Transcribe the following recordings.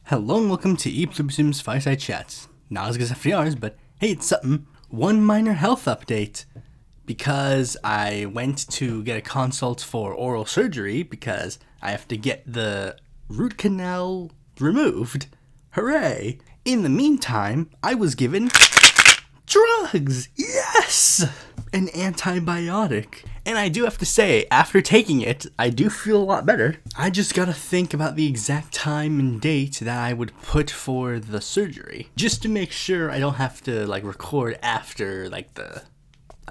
Hello and welcome to Pluribus Unum's Fireside Chats. Not as good as FDR's, but hey, it's something. One minor health update. Because I went to get a consult for oral surgery because I have to get the root canal removed. Hooray! In the meantime, I was given drugs! Yes! An antibiotic. And I do have to say, after taking it, I do feel a lot better. I just gotta think about the exact time and date that I would put for the surgery. Just to make sure I don't have to, record after, the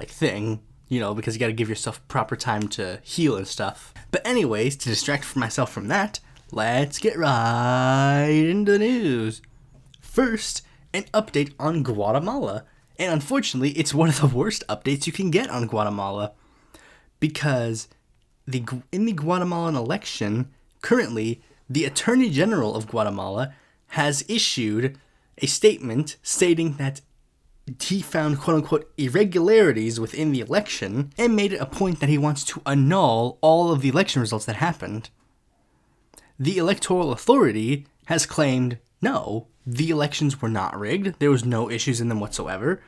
thing. You know, because you gotta give yourself proper time to heal and stuff. But anyways, to distract myself from that, let's get right into the news. First, an update on Guatemala. And unfortunately, it's one of the worst updates you can get on Guatemala. Because in the Guatemalan election, currently, the Attorney General of Guatemala has issued a statement stating that he found quote-unquote irregularities within the election and made it a point that he wants to annul all of the election results that happened. The Electoral Authority has claimed, no, the elections were not rigged, there was no issues in them whatsoever,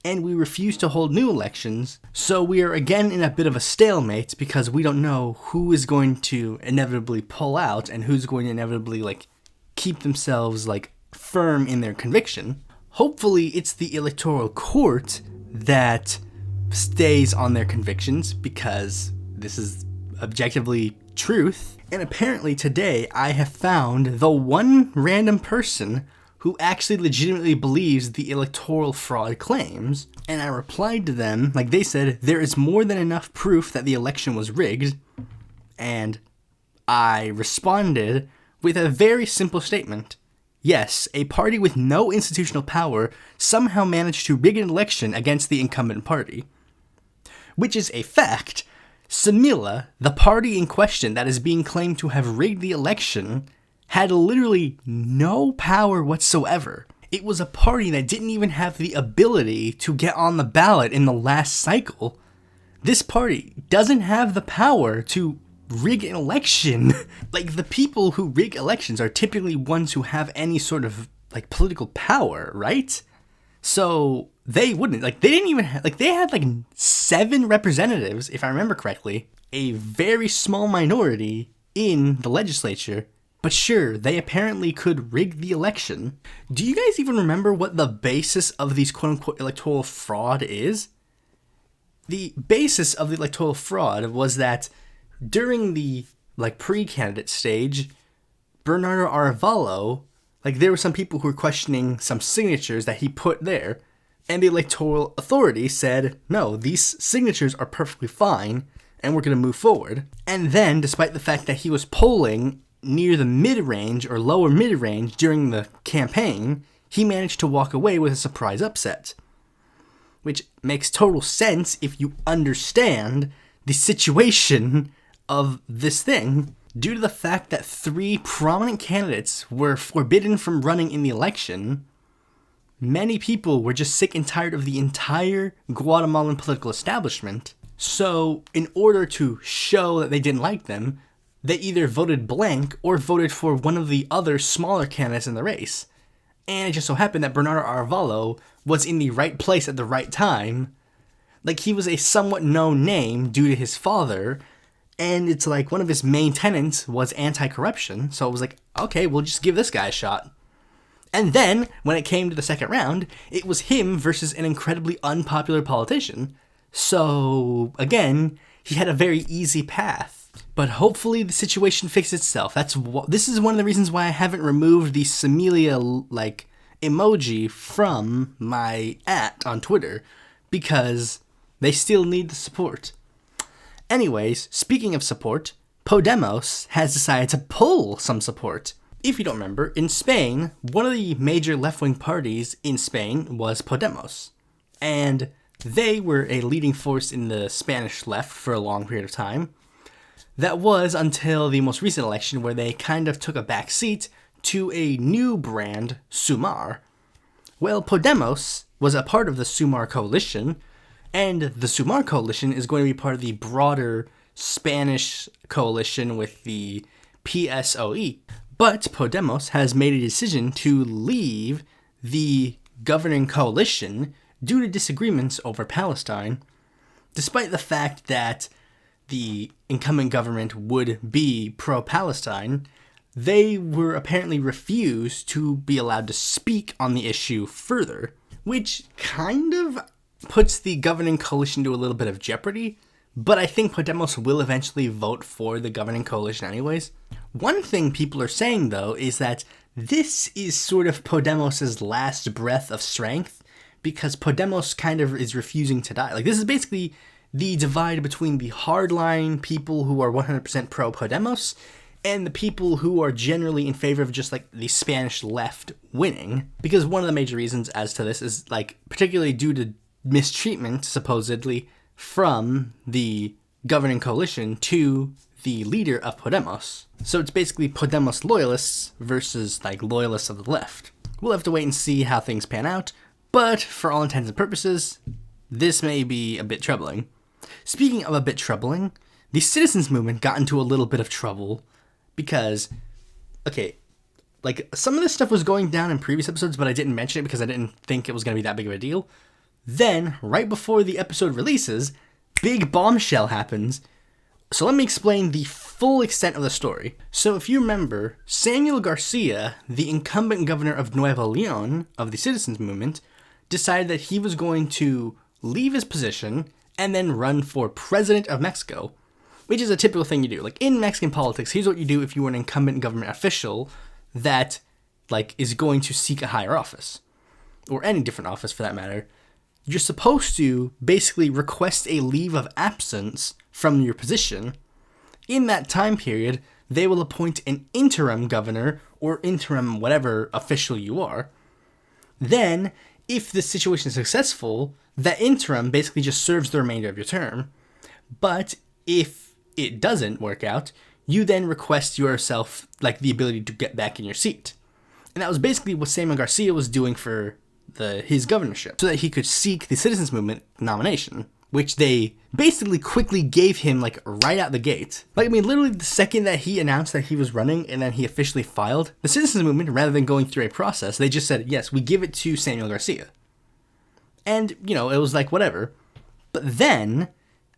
and we refuse to hold new elections, so we are again in a bit of a stalemate because we don't know who is going to inevitably pull out and who's going to inevitably, keep themselves, firm in their conviction. Hopefully it's the Electoral Court that stays on their convictions because this is objectively truth. And apparently today I have found the one random person who actually legitimately believes the electoral fraud claims. And I replied to them, they said, there is more than enough proof that the election was rigged. And I responded with a very simple statement. Yes, a party with no institutional power somehow managed to rig an election against the incumbent party. Which is a fact. Samila, the party in question that is being claimed to have rigged the election, had literally no power whatsoever. It was a party that didn't even have the ability to get on the ballot in the last cycle. This party doesn't have the power to rig an election. The people who rig elections are typically ones who have any sort of, political power, right? So they wouldn't, they didn't even have, they had 7 representatives, if I remember correctly, a very small minority in the legislature. But sure, they apparently could rig the election. Do you guys even remember what the basis of these quote-unquote electoral fraud is? The basis of the electoral fraud was that during the, pre-candidate stage, Bernardo Arevalo, there were some people who were questioning some signatures that he put there, and the Electoral Authority said, no, these signatures are perfectly fine, and we're going to move forward. And then, despite the fact that he was polling near the mid-range or lower mid-range during the campaign, he managed to walk away with a surprise upset. Which makes total sense if you understand the situation of this thing. Due to the fact that 3 prominent candidates were forbidden from running in the election, many people were just sick and tired of the entire Guatemalan political establishment. So, in order to show that they didn't like them, they either voted blank or voted for one of the other smaller candidates in the race. And it just so happened that Bernardo Arevalo was in the right place at the right time. He was a somewhat known name due to his father, and it's one of his main tenets was anti-corruption, so it was okay, we'll just give this guy a shot. And then, when it came to the second round, it was him versus an incredibly unpopular politician. So, again, he had a very easy path. But hopefully the situation fixes itself. This is one of the reasons why I haven't removed the Samilia, emoji from my @ on Twitter. Because they still need the support. Anyways, speaking of support, Podemos has decided to pull some support. If you don't remember, in Spain, one of the major left-wing parties in Spain was Podemos. And they were a leading force in the Spanish left for a long period of time. That was until the most recent election where they kind of took a back seat to a new brand, Sumar. Well, Podemos was a part of the Sumar coalition, and the Sumar coalition is going to be part of the broader Spanish coalition with the PSOE. But Podemos has made a decision to leave the governing coalition due to disagreements over Palestine, despite the fact that the incumbent government would be pro-Palestine. They were apparently refused to be allowed to speak on the issue further, which kind of puts the governing coalition to a little bit of jeopardy, but I think Podemos will eventually vote for the governing coalition anyways. One thing people are saying, though, is that this is sort of Podemos' last breath of strength, because Podemos kind of is refusing to die. Like, this is basically the divide between the hardline people who are 100% pro-Podemos and the people who are generally in favor of just, like, the Spanish left winning. Because one of the major reasons as to this is, like, particularly due to mistreatment, supposedly, from the governing coalition to the leader of Podemos. So it's basically Podemos loyalists versus, like, loyalists of the left. We'll have to wait and see how things pan out, but for all intents and purposes, this may be a bit troubling. Speaking of a bit troubling, the citizens movement got into a little bit of trouble because, okay, like, some of this stuff was going down in previous episodes, but I didn't mention it because I didn't think it was going to be that big of a deal. Then, right before the episode releases, big bombshell happens. So let me explain the full extent of the story. So if you remember, Samuel Garcia, the incumbent governor of Nuevo León of the citizens movement, decided that he was going to leave his position and then run for president of Mexico, which is a typical thing you do. Like, in Mexican politics, here's what you do if you were an incumbent government official that, like, is going to seek a higher office, or any different office for that matter. You're supposed to basically request a leave of absence from your position. In that time period, they will appoint an interim governor or interim whatever official you are. Then, if the situation is successful, that interim basically just serves the remainder of your term. But if it doesn't work out, you then request yourself, like, the ability to get back in your seat. And that was basically what Samuel Garcia was doing for his governorship, so that he could seek the citizens movement nomination, which they basically quickly gave him, like, right out the gate. Like, I mean, literally the second that he announced that he was running and then he officially filed, the citizens movement, rather than going through a process, they just said, yes, we give it to Samuel Garcia. And, you know, it was like, whatever. But then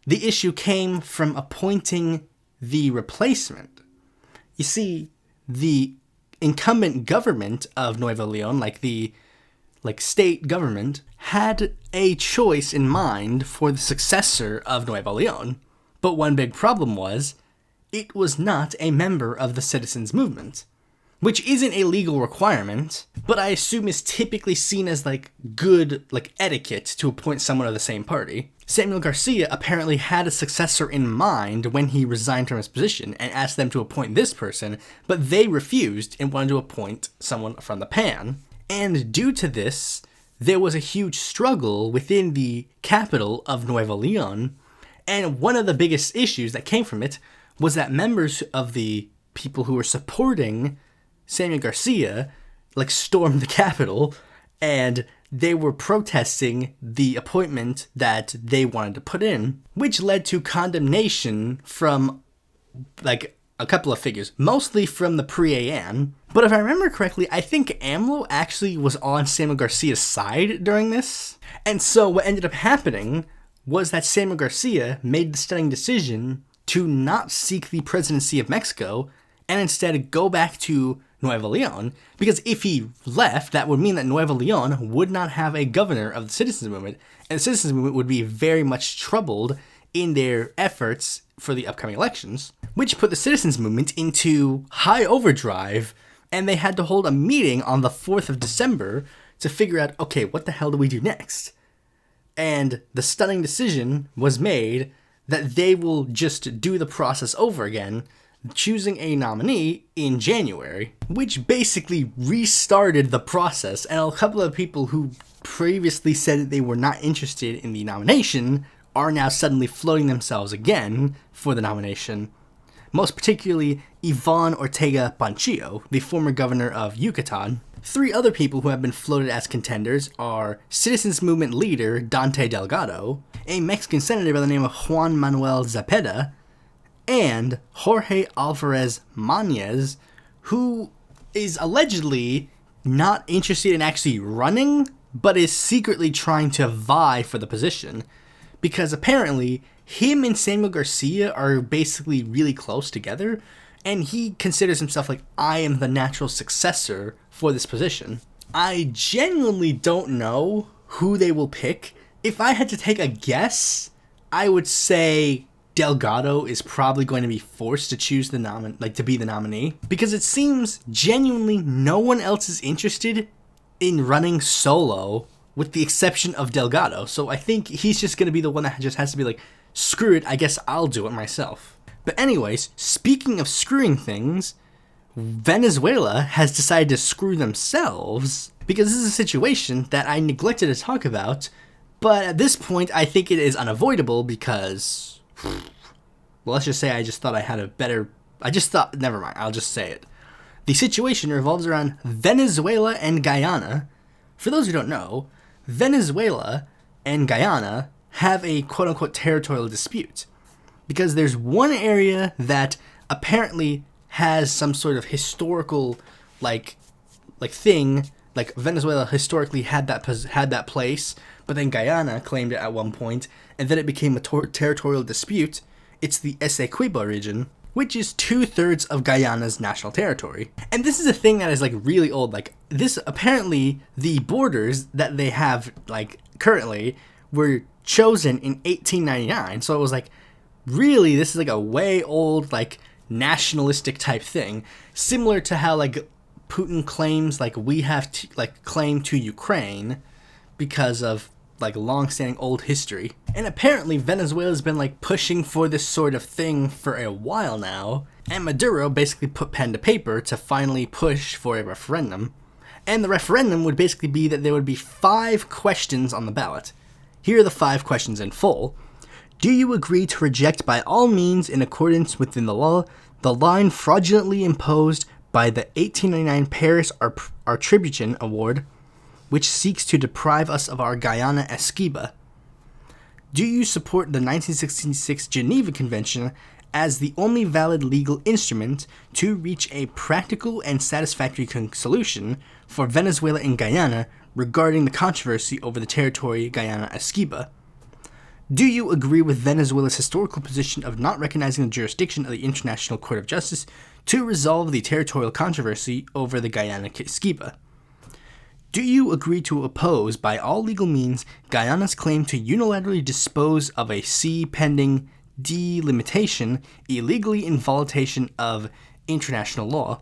the issue came from appointing the replacement. You see, the incumbent government of Nuevo León, like state government, had a choice in mind for the successor of Nuevo León. But one big problem was, it was not a member of the citizens movement, which isn't a legal requirement, but I assume is typically seen as, like, good, like, etiquette to appoint someone of the same party. Samuel Garcia apparently had a successor in mind when he resigned from his position and asked them to appoint this person, but they refused and wanted to appoint someone from the PAN. And due to this, there was a huge struggle within the capital of Nuevo León, and one of the biggest issues that came from it was that members of the people who were supporting Samuel Garcia, like, stormed the capital, and they were protesting the appointment that they wanted to put in, which led to condemnation from, like, a couple of figures, mostly from the pre-AN. But if I remember correctly, I think AMLO actually was on Samuel Garcia's side during this. And so what ended up happening was that Samuel Garcia made the stunning decision to not seek the presidency of Mexico and instead go back to Nuevo León, because if he left, that would mean that Nuevo León would not have a governor of the citizens movement, and the citizens movement would be very much troubled in their efforts for the upcoming elections, which put the citizens movement into high overdrive, and they had to hold a meeting on the 4th of December to figure out, okay, what the hell do we do next? And the stunning decision was made that they will just do the process over again, choosing a nominee in January, which basically restarted the process, and a couple of people who previously said that they were not interested in the nomination are now suddenly floating themselves again for the nomination, most particularly Ivan Ortega Panchillo, the former governor of Yucatan. 3 other people who have been floated as contenders are citizens movement leader Dante Delgado, a Mexican senator by the name of Juan Manuel Zepeda, and Jorge Alvarez Mañez, who is allegedly not interested in actually running, but is secretly trying to vie for the position. Because apparently, him and Samuel Garcia are basically really close together, and he considers himself like, I am the natural successor for this position. I genuinely don't know who they will pick. If I had to take a guess, I would say Delgado is probably going to be forced to choose to be the nominee, because it seems genuinely no one else is interested in running solo with the exception of Delgado. So I think he's just going to be the one that just has to be like, screw it, I guess I'll do it myself. But anyways, speaking of screwing things, Venezuela has decided to screw themselves, because this is a situation that I neglected to talk about, but at this point I think it is unavoidable because, well, let's just say never mind, I'll just say it. The situation revolves around Venezuela and Guyana. For those who don't know, Venezuela and Guyana have a quote-unquote territorial dispute, because there's one area that apparently has some sort of historical thing, like Venezuela historically had that place, but then Guyana claimed it at one point, and then it became a territorial dispute. It's the Essequibo region, which is 2/3 of Guyana's national territory. And this is a thing that is like really old. Like this, apparently the borders that they have like currently were chosen in 1899. So it was like, really, this is like a way old like nationalistic type thing, similar to how like Putin claims like we have claim to Ukraine because of like long-standing old history. And apparently Venezuela's been like pushing for this sort of thing for a while now, and Maduro basically put pen to paper to finally push for a referendum. And the referendum would basically be that there would be 5 questions on the ballot. Here are the 5 questions in full. Do you agree to reject by all means, in accordance within the law, the line fraudulently imposed by the 1899 Paris Attribution Award, which seeks to deprive us of our Guyana Esquiba? Do you support the 1966 Geneva Convention as the only valid legal instrument to reach a practical and satisfactory solution for Venezuela and Guyana regarding the controversy over the territory Guyana Esquiba? Do you agree with Venezuela's historical position of not recognizing the jurisdiction of the International Court of Justice to resolve the territorial controversy over the Guyana Esquiba? Do you agree to oppose, by all legal means, Guyana's claim to unilaterally dispose of a sea pending delimitation illegally in violation of international law?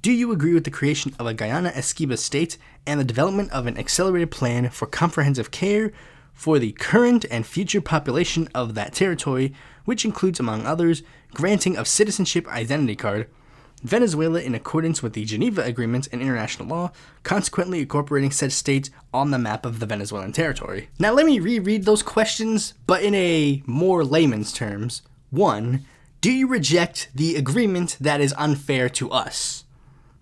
Do you agree with the creation of a Guyana Esquiba state and the development of an accelerated plan for comprehensive care for the current and future population of that territory, which includes, among others, granting of citizenship identity card, Venezuela in accordance with the Geneva Agreements and international law, consequently incorporating said state on the map of the Venezuelan territory? Now let me reread those questions, but in a more layman's terms. 1. Do you reject the agreement that is unfair to us?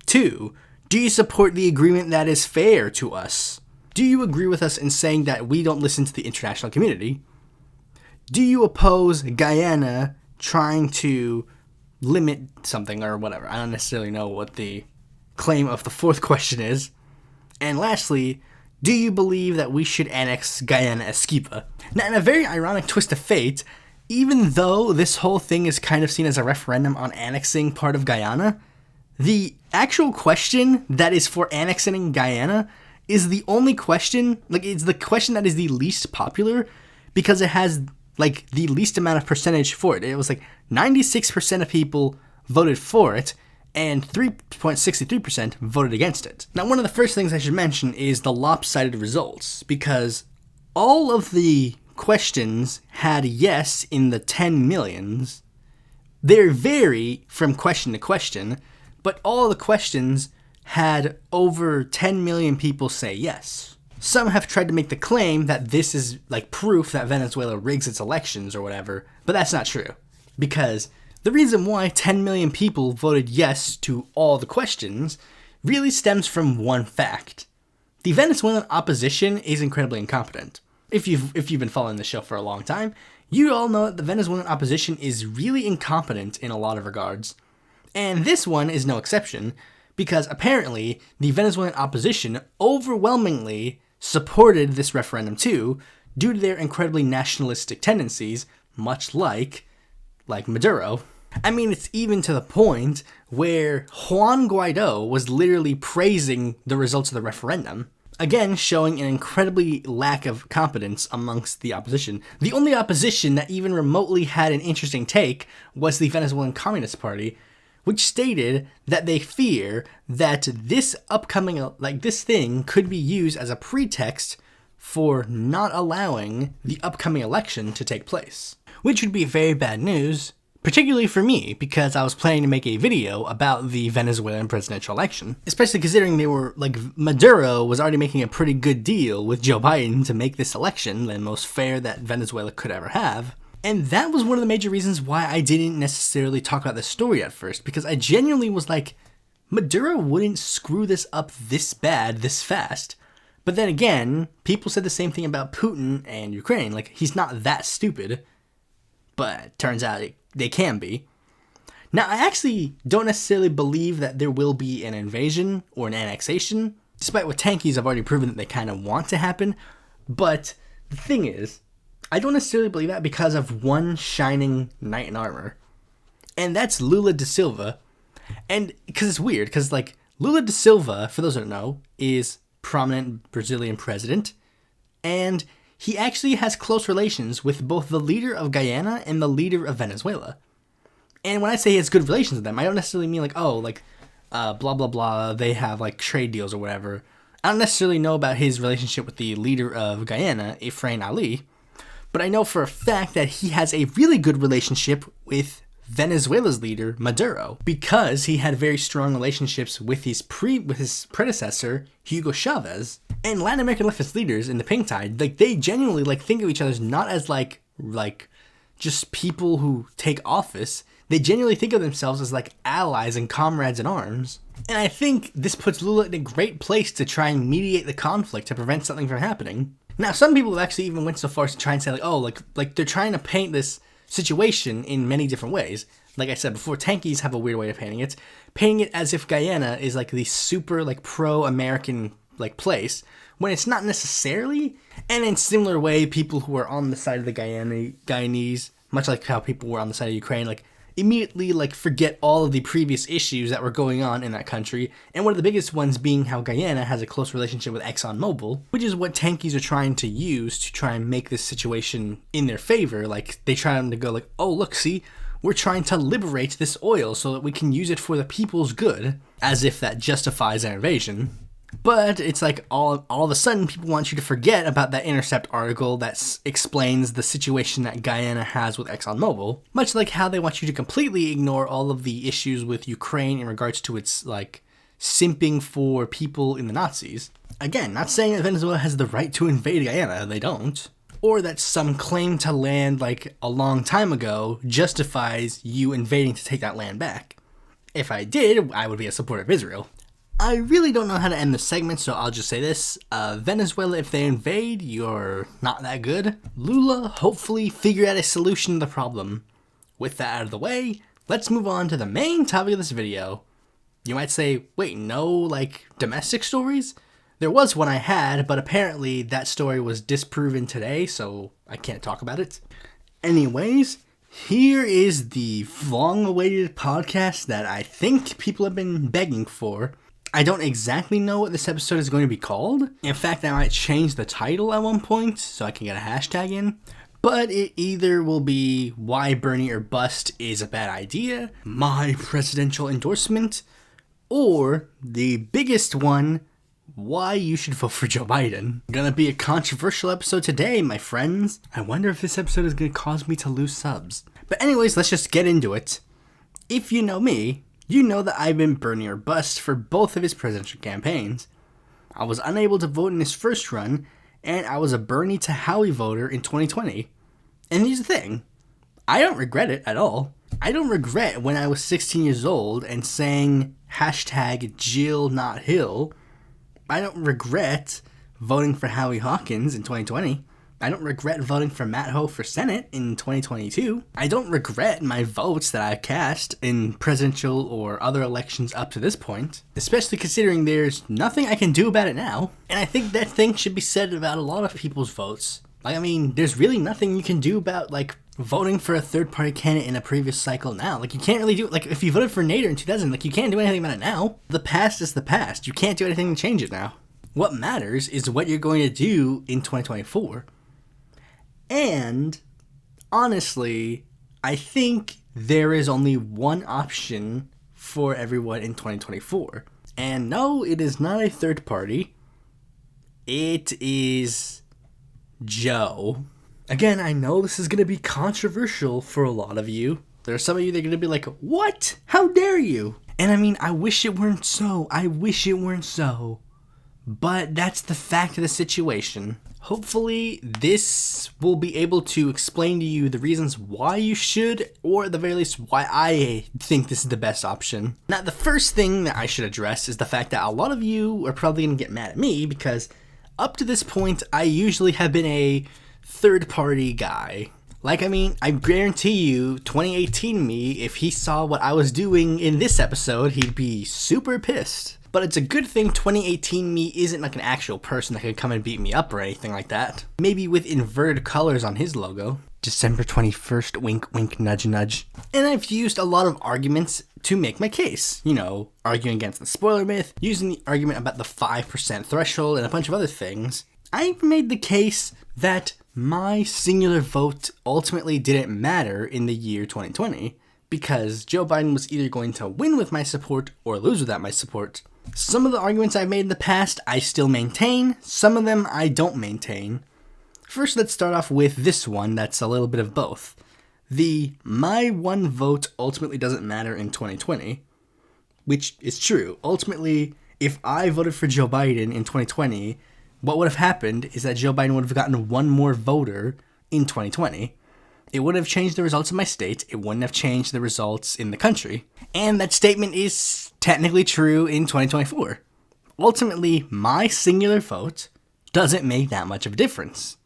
2. Do you support the agreement that is fair to us? Do you agree with us in saying that we don't listen to the international community? Do you oppose Guyana trying to limit something or whatever? I don't necessarily know what the claim of the 4th question is. And lastly, do you believe that we should annex Guyana Esquiba? Now, in a very ironic twist of fate, even though this whole thing is kind of seen as a referendum on annexing part of Guyana, the actual question that is for annexing Guyana is the only question, like it's the question that is the least popular because it has like the least amount of percentage for it. It was like 96% of people voted for it and 3.63% voted against it. Now, one of the first things I should mention is the lopsided results, because all of the questions had yes in the 10 millions. They vary from question to question, but all the questions had over 10 million people say yes. Some have tried to make the claim that this is like proof that Venezuela rigs its elections or whatever, but that's not true. Because the reason why 10 million people voted yes to all the questions really stems from one fact. The Venezuelan opposition is incredibly incompetent. If you've been following the show for a long time, you all know that the Venezuelan opposition is really incompetent in a lot of regards. And this one is no exception, because apparently the Venezuelan opposition overwhelmingly supported this referendum too, due to their incredibly nationalistic tendencies, much like Maduro. I mean, it's even to the point where Juan Guaido was literally praising the results of the referendum. Again, showing an incredibly lack of competence amongst the opposition. The only opposition that even remotely had an interesting take was the Venezuelan Communist Party, which stated that they fear that this upcoming, this thing could be used as a pretext for not allowing the upcoming election to take place. Which would be very bad news, particularly for me, because I was planning to make a video about the Venezuelan presidential election. Especially considering Maduro was already making a pretty good deal with Joe Biden to make this election the most fair that Venezuela could ever have. And that was one of the major reasons why I didn't necessarily talk about this story at first, because I genuinely was like, Maduro wouldn't screw this up this bad, this fast. But then again, people said the same thing about Putin and Ukraine. He's not that stupid. But turns out they can be. Now, I actually don't necessarily believe that there will be an invasion or an annexation, despite what tankies have already proven that they kind of want to happen. But the thing is, I don't necessarily believe that because of one shining knight in armor. And that's Lula da Silva. And because it's weird, because Lula da Silva, for those who don't know, is prominent Brazilian president. And he actually has close relations with both the leader of Guyana and the leader of Venezuela. And when I say he has good relations with them, I don't necessarily mean blah, blah, blah, they have trade deals or whatever. I don't necessarily know about his relationship with the leader of Guyana, Efrain Ali, but I know for a fact that he has a really good relationship with Venezuela's leader, Maduro, because he had very strong relationships with his predecessor, Hugo Chavez. And Latin American leftist leaders in the pink tide, they genuinely think of each other not as just people who take office. They genuinely think of themselves as allies and comrades in arms. And I think this puts Lula in a great place to try and mediate the conflict to prevent something from happening. Now, some people have actually even went so far as to try and say they're trying to paint this situation in many different ways. Like I said before, tankies have a weird way of painting it as if Guyana is the super pro-American place, when it's not necessarily. And in similar way, people who are on the side of the Guyanese, much like how people were on the side of Ukraine, immediately forget all of the previous issues that were going on in that country, and one of the biggest ones being how Guyana has a close relationship with ExxonMobil, which is what tankies are trying to use to try and make this situation in their favor. They try to go oh look, see, we're trying to liberate this oil so that we can use it for the people's good, as if that justifies an invasion. But it's all of a sudden people want you to forget about that Intercept article that explains the situation that Guyana has with ExxonMobil, much like how they want you to completely ignore all of the issues with Ukraine in regards to its simping for people in the Nazis. Again, not saying that Venezuela has the right to invade Guyana, they don't. Or that some claim to land a long time ago justifies you invading to take that land back. If I did, I would be a supporter of Israel. I really don't know how to end the segment, so I'll just say this. Venezuela, if they invade, you're not that good. Lula hopefully figured out a solution to the problem. With that out of the way, let's move on to the main topic of this video. You might say, wait, no, domestic stories? There was one I had, but apparently that story was disproven today, so I can't talk about it. Anyways, here is the long-awaited podcast that I think people have been begging for. I don't exactly know what this episode is going to be called. In fact, I might change the title at one point so I can get a hashtag in. But it either will be Why Bernie or Bust is a Bad Idea, My Presidential Endorsement, or the biggest one, Why You Should Vote for Joe Biden. Gonna be a controversial episode today, my friends. I wonder if this episode is gonna cause me to lose subs. But anyways, let's just get into it. If you know me, you know that I've been Bernie or Bust for both of his presidential campaigns. I was unable to vote in his first run, and I was a Bernie to Howie voter in 2020. And here's the thing, I don't regret it at all. I don't regret when I was 16 years old and saying hashtag Jill not Hill. I don't regret voting for Howie Hawkins in 2020. I don't regret voting for Matt Ho for Senate in 2022. I don't regret my votes that I cast in presidential or other elections up to this point, especially considering there's nothing I can do about it now. And I think that thing should be said about a lot of people's votes. Like, I mean, there's really nothing you can do about, like, voting for a third-party candidate in a previous cycle now. Like, you can't really do it. Like, if you voted for Nader in 2000, like, you can't do anything about it now. The past is the past. You can't do anything to change it now. What matters is what you're going to do in 2024. And, honestly, I think there is only one option for everyone in 2024. And no, it is not a third party. It is Joe. Again, I know this is going to be controversial for a lot of you. There are some of you that are going to be like, what? How dare you? And I mean, I wish it weren't so. But that's the fact of the situation. Hopefully, this will be able to explain to you the reasons why you should, or at the very least, why I think this is the best option. Now, the first thing that I should address is the fact that a lot of you are probably going to get mad at me because up to this point, I usually have been a third-party guy. Like, I mean, I guarantee you, 2018 me, if he saw what I was doing in this episode, he'd be super pissed. But it's a good thing 2018 me isn't like an actual person that could come and beat me up or anything like that. Maybe with inverted colors on his logo. December 21st, wink, wink, nudge, nudge. And I've used a lot of arguments to make my case. You know, arguing against the spoiler myth, using the argument about the 5% threshold, and a bunch of other things. I've made the case that my singular vote ultimately didn't matter in the year 2020, because Joe Biden was either going to win with my support or lose without my support. Some of the arguments I've made in the past, I still maintain. Some of them I don't maintain. First, let's start off with this one that's a little bit of both. My one vote ultimately doesn't matter in 2020, which is true. Ultimately, if I voted for Joe Biden in 2020, what would have happened is that Joe Biden would have gotten one more voter in 2020. It wouldn't have changed the results of my state. It wouldn't have changed the results in the country. And that statement is technically true in 2024. Ultimately, my singular vote doesn't make that much of a difference.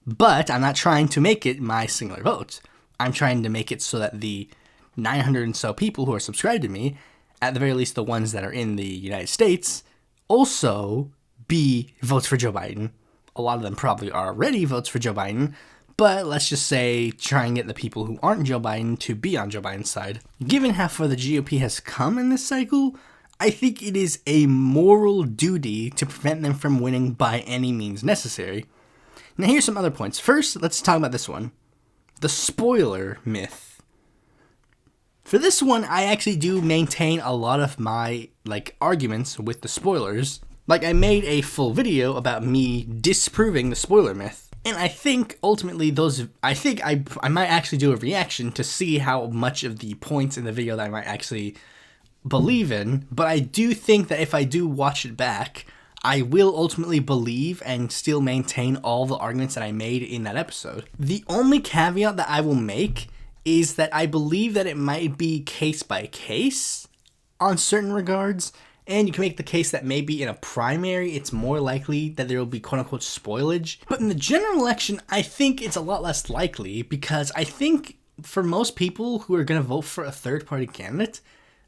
But I'm not trying to make it my singular vote. I'm trying to make it so that the 900 and so people who are subscribed to me, at the very least the ones that are in the United States, also be votes for Joe Biden. A lot of them probably are already votes for Joe Biden, but let's just say try and get the people who aren't Joe Biden to be on Joe Biden's side. Given how far the GOP has come in this cycle, I think it is a moral duty to prevent them from winning by any means necessary. Now here's some other points. First, let's talk about this one. The spoiler myth. For this one, I actually do maintain a lot of my arguments with the spoilers. I made a full video about me disproving the spoiler myth. And I think, ultimately, I might actually do a reaction to see how much of the points in the video that I might actually believe in. But I do think that if I do watch it back, I will ultimately believe and still maintain all the arguments that I made in that episode. The only caveat that I will make is that I believe that it might be case by case on certain regards. And you can make the case that maybe in a primary, it's more likely that there will be quote-unquote spoilage. But in the general election, I think it's a lot less likely because I think for most people who are going to vote for a third-party candidate,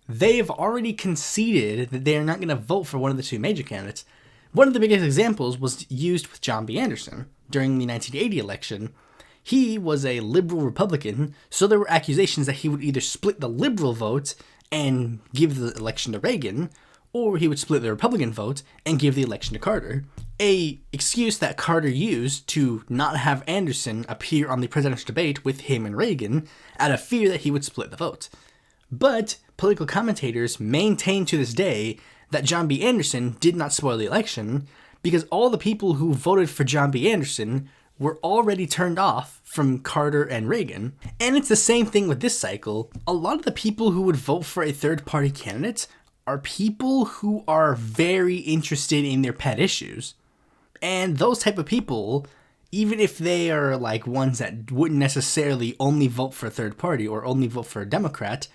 they've already conceded that they are not going to vote for one of the two major candidates. One of the biggest examples was used with John B. Anderson during the 1980 election. He was a liberal Republican, so there were accusations that he would either split the liberal vote and give the election to Reagan, or he would split the Republican vote and give the election to Carter. A excuse that Carter used to not have Anderson appear on the presidential debate with him and Reagan out of fear that he would split the vote. But political commentators maintain to this day that John B. Anderson did not spoil the election because all the people who voted for John B. Anderson were already turned off from Carter and Reagan. And it's the same thing with this cycle. A lot of the people who would vote for a third-party candidate are people who are very interested in their pet issues. And those type of people, even if they are ones that wouldn't necessarily only vote for a third party or only vote for a Democrat,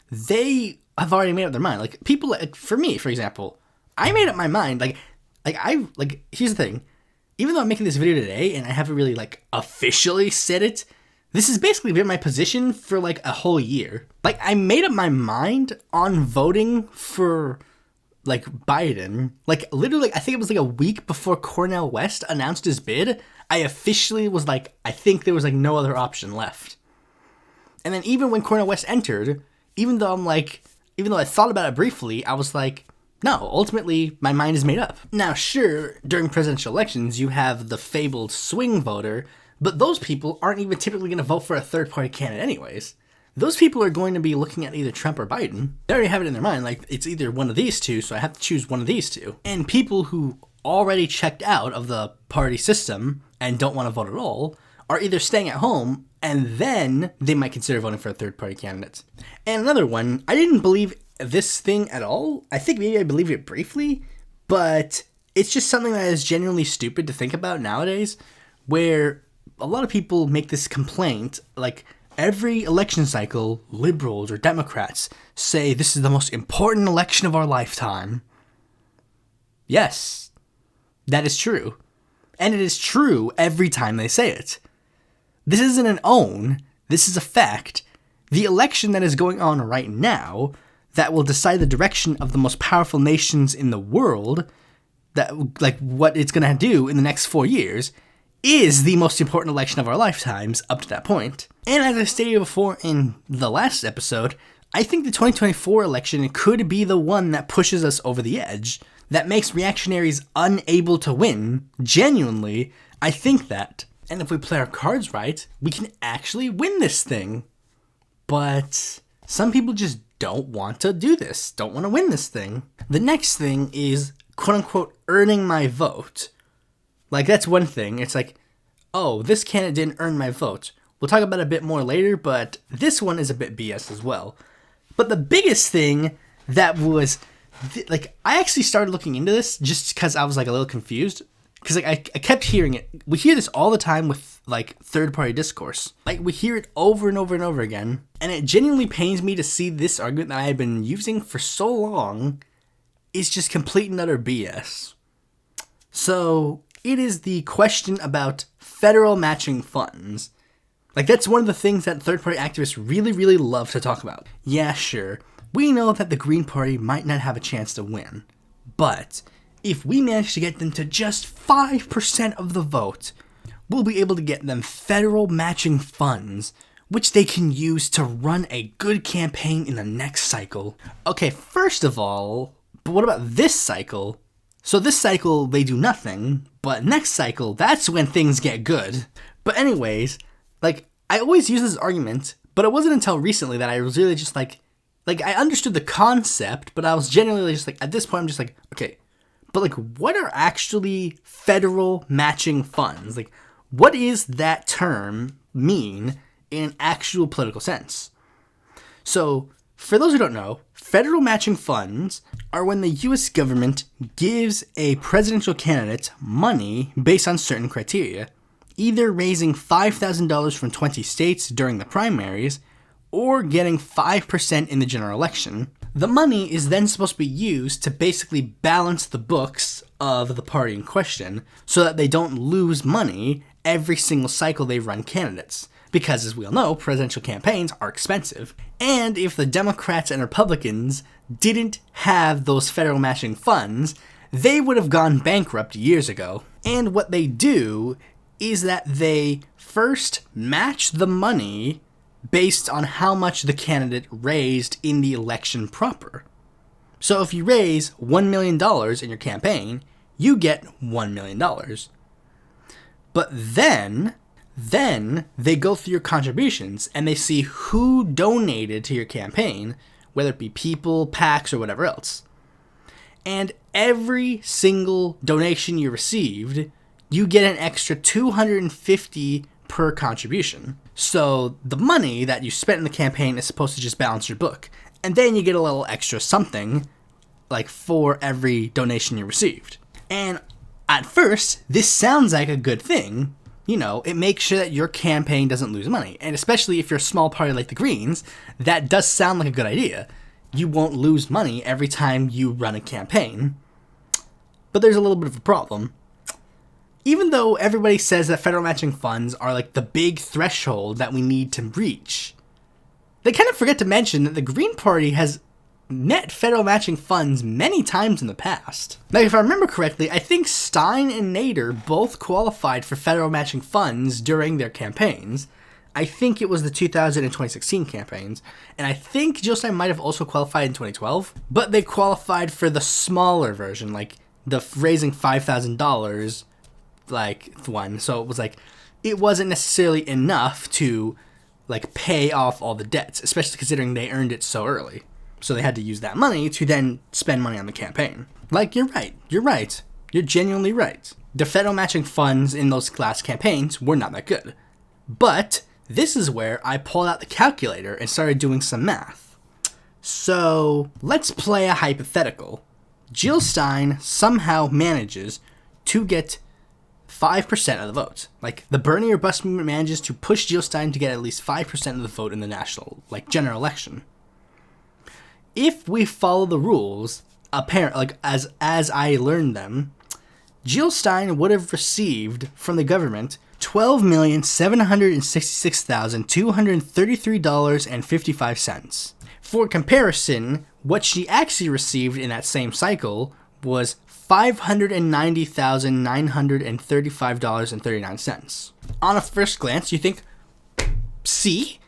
they have already made up their mind. People for me, for example, I made up my mind. Here's the thing. even though I'm making this video today and I haven't really like officially said it, this has basically been my position for like a whole year. Like, I made up my mind on voting for like Biden. Like, literally, I think it was like a week before Cornel West announced his bid. I officially was like, I think there was like no other option left. And then even when Cornel West entered, even though I thought about it briefly, I was like, no, ultimately, my mind is made up. Now, sure, during presidential elections, you have the fabled swing voter, but those people aren't even typically going to vote for a third-party candidate anyways. Those people are going to be looking at either Trump or Biden. They already have it in their mind, like, it's either one of these two, so I have to choose one of these two. And people who already checked out of the party system and don't want to vote at all are either staying at home, and then they might consider voting for a third-party candidate. And another one, I didn't believe this thing at all. I think maybe I believed it briefly, but it's just something that is genuinely stupid to think about nowadays, where a lot of people make this complaint, like, every election cycle, liberals or Democrats say this is the most important election of our lifetime. Yes, that is true. And it is true every time they say it. This isn't an own, this is a fact. The election that is going on right now, that will decide the direction of the most powerful nations in the world, that like what it's going to do in the next 4 years, is the most important election of our lifetimes up to that point. And as I stated before in the last episode, I think the 2024 election could be the one that pushes us over the edge, that makes reactionaries unable to win. Genuinely, I think that. And if we play our cards right, we can actually win this thing. But some people just don't want to do this, don't want to win this thing. The next thing is, quote-unquote, earning my vote. Like, that's one thing. It's like, oh, this candidate didn't earn my vote. We'll talk about it a bit more later, but this one is a bit BS as well. But the biggest thing that was, like, I actually started looking into this just because I was, like, a little confused. Because, like, I kept hearing it. We hear this all the time with, like, third-party discourse. Like, we hear it over and over and over again. And it genuinely pains me to see this argument that I have been using for so long is just complete and utter BS. So, it is the question about federal matching funds. Like, that's one of the things that third-party activists really, really love to talk about. Yeah, sure, we know that the Green Party might not have a chance to win. But if we manage to get them to just 5% of the vote, we'll be able to get them federal matching funds, which they can use to run a good campaign in the next cycle. Okay, first of all, but what about this cycle? So this cycle, they do nothing, but next cycle, that's when things get good. But anyways, like, I always use this argument, but it wasn't until recently that I was really just like, I understood the concept, but I was genuinely just like, at this point, I'm just like, okay, but like, what are actually federal matching funds? Like, what is that term mean in actual political sense? So, for those who don't know, federal matching funds are when the US government gives a presidential candidate money based on certain criteria, either raising $5,000 from 20 states during the primaries or getting 5% in the general election. The money is then supposed to be used to basically balance the books of the party in question so that they don't lose money every single cycle they run candidates. Because, as we all know, presidential campaigns are expensive. And if the Democrats and Republicans didn't have those federal matching funds, they would have gone bankrupt years ago. And what they do is that they first match the money based on how much the candidate raised in the election proper. So if you raise $1 million in your campaign, you get $1 million. But then they go through your contributions and they see who donated to your campaign, whether it be people, PACs, or whatever else. And every single donation you received, you get an extra $250 per contribution. So the money that you spent in the campaign is supposed to just balance your book. And then you get a little extra something, like, for every donation you received. And at first, this sounds like a good thing. You know, it makes sure that your campaign doesn't lose money. And especially if you're a small party like the Greens, that does sound like a good idea. You won't lose money every time you run a campaign. But there's a little bit of a problem. even though everybody says that federal matching funds are like the big threshold that we need to reach, they kind of forget to mention that the Green Party has met federal matching funds many times in the past. Now, if I remember correctly, I think Stein and Nader both qualified for federal matching funds during their campaigns. I think it was the 2000 and 2016 campaigns, and I think Jill Stein might have also qualified in 2012, but they qualified for the smaller version, like the raising $5,000 like one. So it was like, it wasn't necessarily enough to like pay off all the debts, especially considering they earned it so early. So they had to use that money to then spend money on the campaign. Like, you're right. You're genuinely right. The federal matching funds in those last campaigns were not that good. But this is where I pulled out the calculator and started doing some math. So let's play a hypothetical. Jill Stein somehow manages to get 5% of the vote. Like, the Bernie or Bust movement manages to push Jill Stein to get at least 5% of the vote in the national, like, general election. If we follow the rules, as I learned them, Jill Stein would have received from the government $12,766,233.55. For comparison, what she actually received in that same cycle was $590,935.39. On a first glance, you think, see?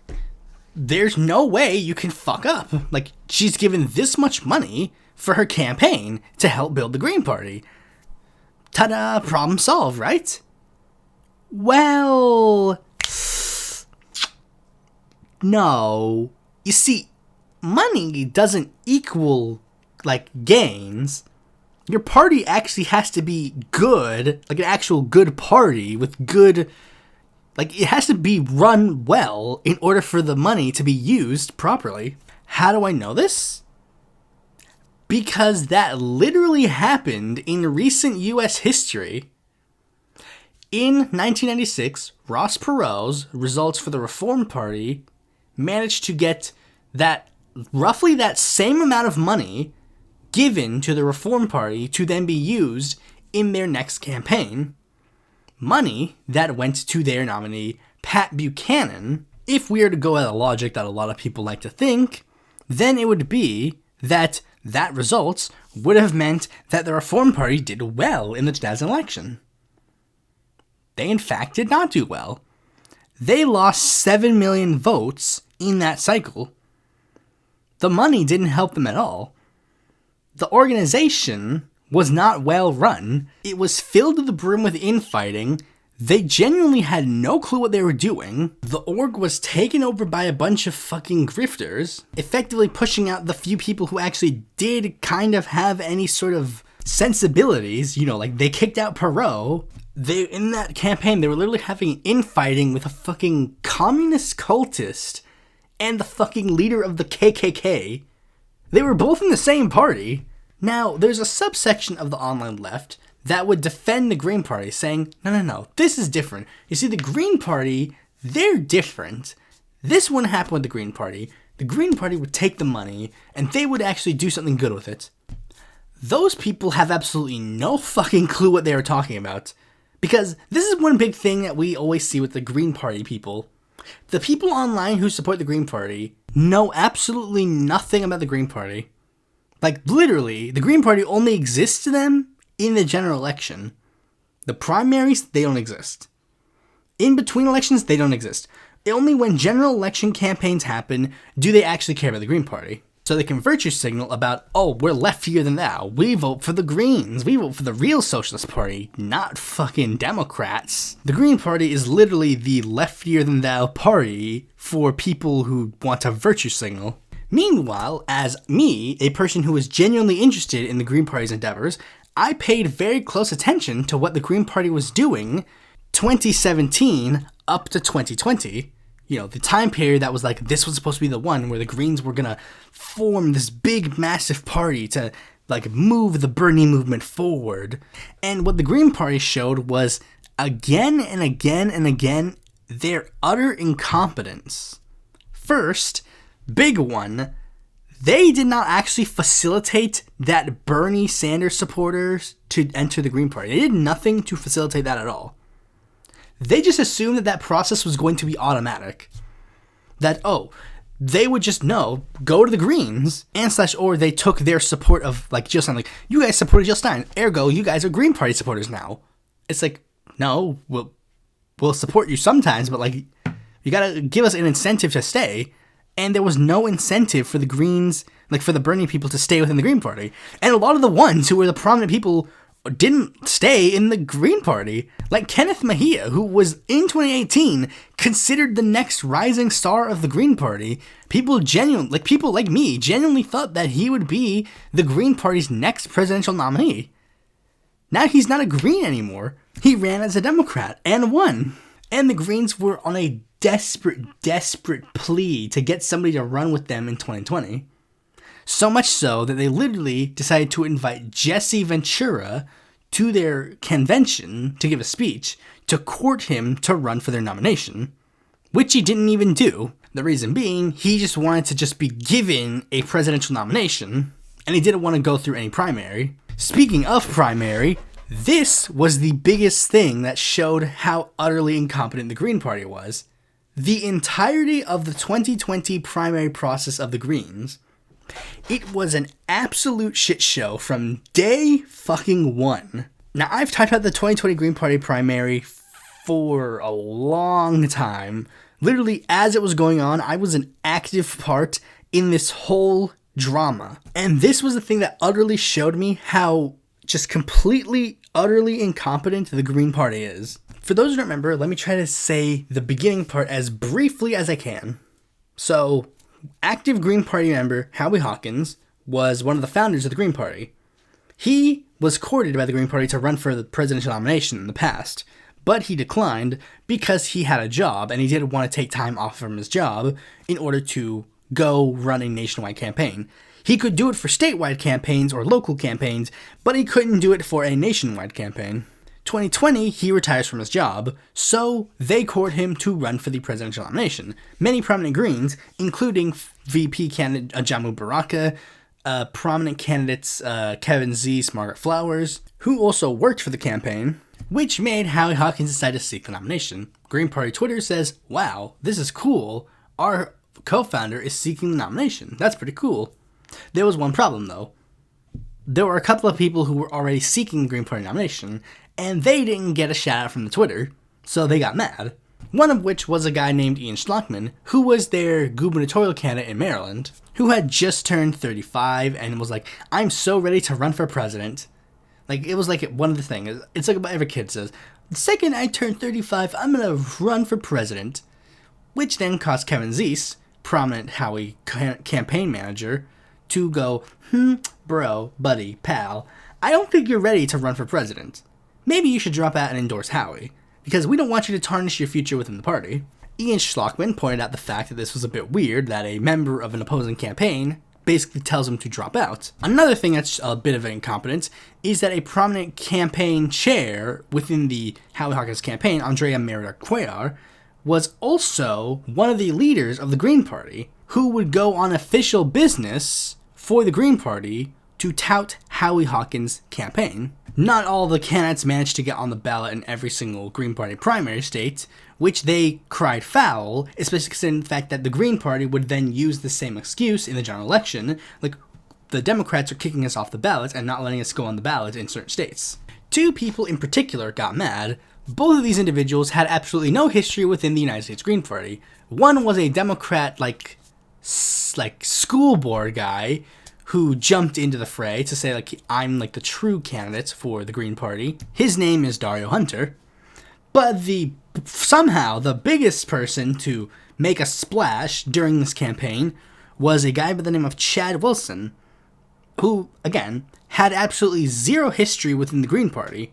There's no way you can fuck up. Like, she's given this much money for her campaign to help build the Green Party. Ta-da, problem solved, right? Well, no. You see, money doesn't equal, like, gains. Your party actually has to be good, like an actual good party with good, like, it has to be run well in order for the money to be used properly. How do I know this? Because that literally happened in recent U.S. history. In 1996, Ross Perot's results for the Reform Party managed to get that roughly that same amount of money given to the Reform Party to then be used in their next campaign. Money that went to their nominee, Pat Buchanan. If we are to go at a logic that a lot of people like to think, then it would be that results would have meant that the Reform Party did well in the 2000 election. They in fact did not do well. They lost 7 million votes in that cycle. The money didn't help them at all. The organization was not well run. It was filled to the brim with infighting. They genuinely had no clue what they were doing. The org was taken over by a bunch of fucking grifters, effectively pushing out the few people who actually did kind of have any sort of sensibilities. You know, like, they kicked out Perot. In that campaign, they were literally having infighting with a fucking communist cultist and the fucking leader of the KKK. They were both in the same party. Now, there's a subsection of the online left that would defend the Green Party, saying, no, this is different. You see, the Green Party, they're different. This wouldn't happen with the Green Party. The Green Party would take the money, and they would actually do something good with it. Those people have absolutely no fucking clue what they are talking about. Because this is one big thing that we always see with the Green Party people. The people online who support the Green Party know absolutely nothing about the Green Party. Like, literally, the Green Party only exists to them in the general election. The primaries, they don't exist. In between elections, they don't exist. Only when general election campaigns happen do they actually care about the Green Party. So they can virtue signal about, oh, we're leftier than thou. We vote for the Greens. We vote for the real Socialist Party, not fucking Democrats. The Green Party is literally the leftier than thou party for people who want to virtue signal. Meanwhile, as me, a person who is genuinely interested in the Green Party's endeavors, I paid very close attention to what the Green Party was doing 2017 up to 2020. You know, the time period that was like, this was supposed to be the one where the Greens were gonna form this big, massive party to, like, move the Bernie movement forward. And what the Green Party showed was, again and again and again, their utter incompetence. First, big one, They did not actually facilitate that Bernie Sanders supporters to enter the Green Party. They did nothing to facilitate that at all. They just assumed that that process was going to be automatic. That, they would just go to the Greens, or they took their support of, like, Jill Stein. Like, you guys supported Jill Stein, ergo, you guys are Green Party supporters now. It's like, no, we'll support you sometimes, but, like, you gotta give us an incentive to stay. And there was no incentive for the Greens, like, for the Bernie people to stay within the Green Party. And a lot of the ones who were the prominent people didn't stay in the Green Party. Like Kenneth Mejia, who was in 2018 considered the next rising star of the Green Party. People like me genuinely thought that he would be the Green Party's next presidential nominee. Now he's not a Green anymore. He ran as a Democrat and won. And the Greens were on a desperate plea to get somebody to run with them in 2020. So much so that they literally decided to invite Jesse Ventura to their convention to give a speech to court him to run for their nomination, which he didn't even do. The reason being, he just wanted to just be given a presidential nomination, and he didn't want to go through any primary. Speaking of primary, this was the biggest thing that showed how utterly incompetent the Green Party was. The entirety of the 2020 primary process of the Greens, it was an absolute shit show from day fucking one. Now, I've talked about the 2020 Green Party primary for a long time. Literally, as it was going on, I was an active part in this whole drama. And this was the thing that utterly showed me how just completely, utterly incompetent the Green Party is. For those who don't remember, let me try to say the beginning part as briefly as I can. So, active Green Party member Howie Hawkins was one of the founders of the Green Party. He was courted by the Green Party to run for the presidential nomination in the past, but he declined because he had a job and he didn't want to take time off from his job in order to go run a nationwide campaign. He could do it for statewide campaigns or local campaigns, but he couldn't do it for a nationwide campaign. 2020, he retires from his job, so they court him to run for the presidential nomination. Many prominent Greens, including VP candidate Ajamu Baraka, prominent candidates Kevin Zeese, Margaret Flowers, who also worked for the campaign, which made Howie Hawkins decide to seek the nomination. Green Party Twitter says, wow, this is cool. Our co-founder is seeking the nomination. That's pretty cool. There was one problem, though. There were a couple of people who were already seeking the Green Party nomination, and they didn't get a shout out from the Twitter, so they got mad. One of which was a guy named Ian Schlockman, who was their gubernatorial candidate in Maryland, who had just turned 35 and was like, I'm so ready to run for president. Like, it was like one of the things. It's like what every kid says. The second I turn 35, I'm going to run for president. Which then caused Kevin Zeese, prominent Howie campaign manager, to go, bro, buddy, pal, I don't think you're ready to run for president. Maybe you should drop out and endorse Howie, because we don't want you to tarnish your future within the party. Ian Schlockman pointed out the fact that this was a bit weird that a member of an opposing campaign basically tells him to drop out. Another thing that's a bit of an incompetence is that a prominent campaign chair within the Howie Hawkins campaign, Andrea Merida Cuellar, was also one of the leaders of the Green Party, who would go on official business for the Green Party to tout Howie Hawkins' campaign. Not all the candidates managed to get on the ballot in every single Green Party primary state, which they cried foul, especially considering the fact that the Green Party would then use the same excuse in the general election, like, the Democrats are kicking us off the ballot and not letting us go on the ballot in certain states. Two people in particular got mad. Both of these individuals had absolutely no history within the United States Green Party. One was a Democrat, like school board guy who jumped into the fray to say, like, I'm, like, the true candidate for the Green Party. His name is Dario Hunter. But somehow the biggest person to make a splash during this campaign was a guy by the name of Chad Wilson, who, again, had absolutely zero history within the Green Party.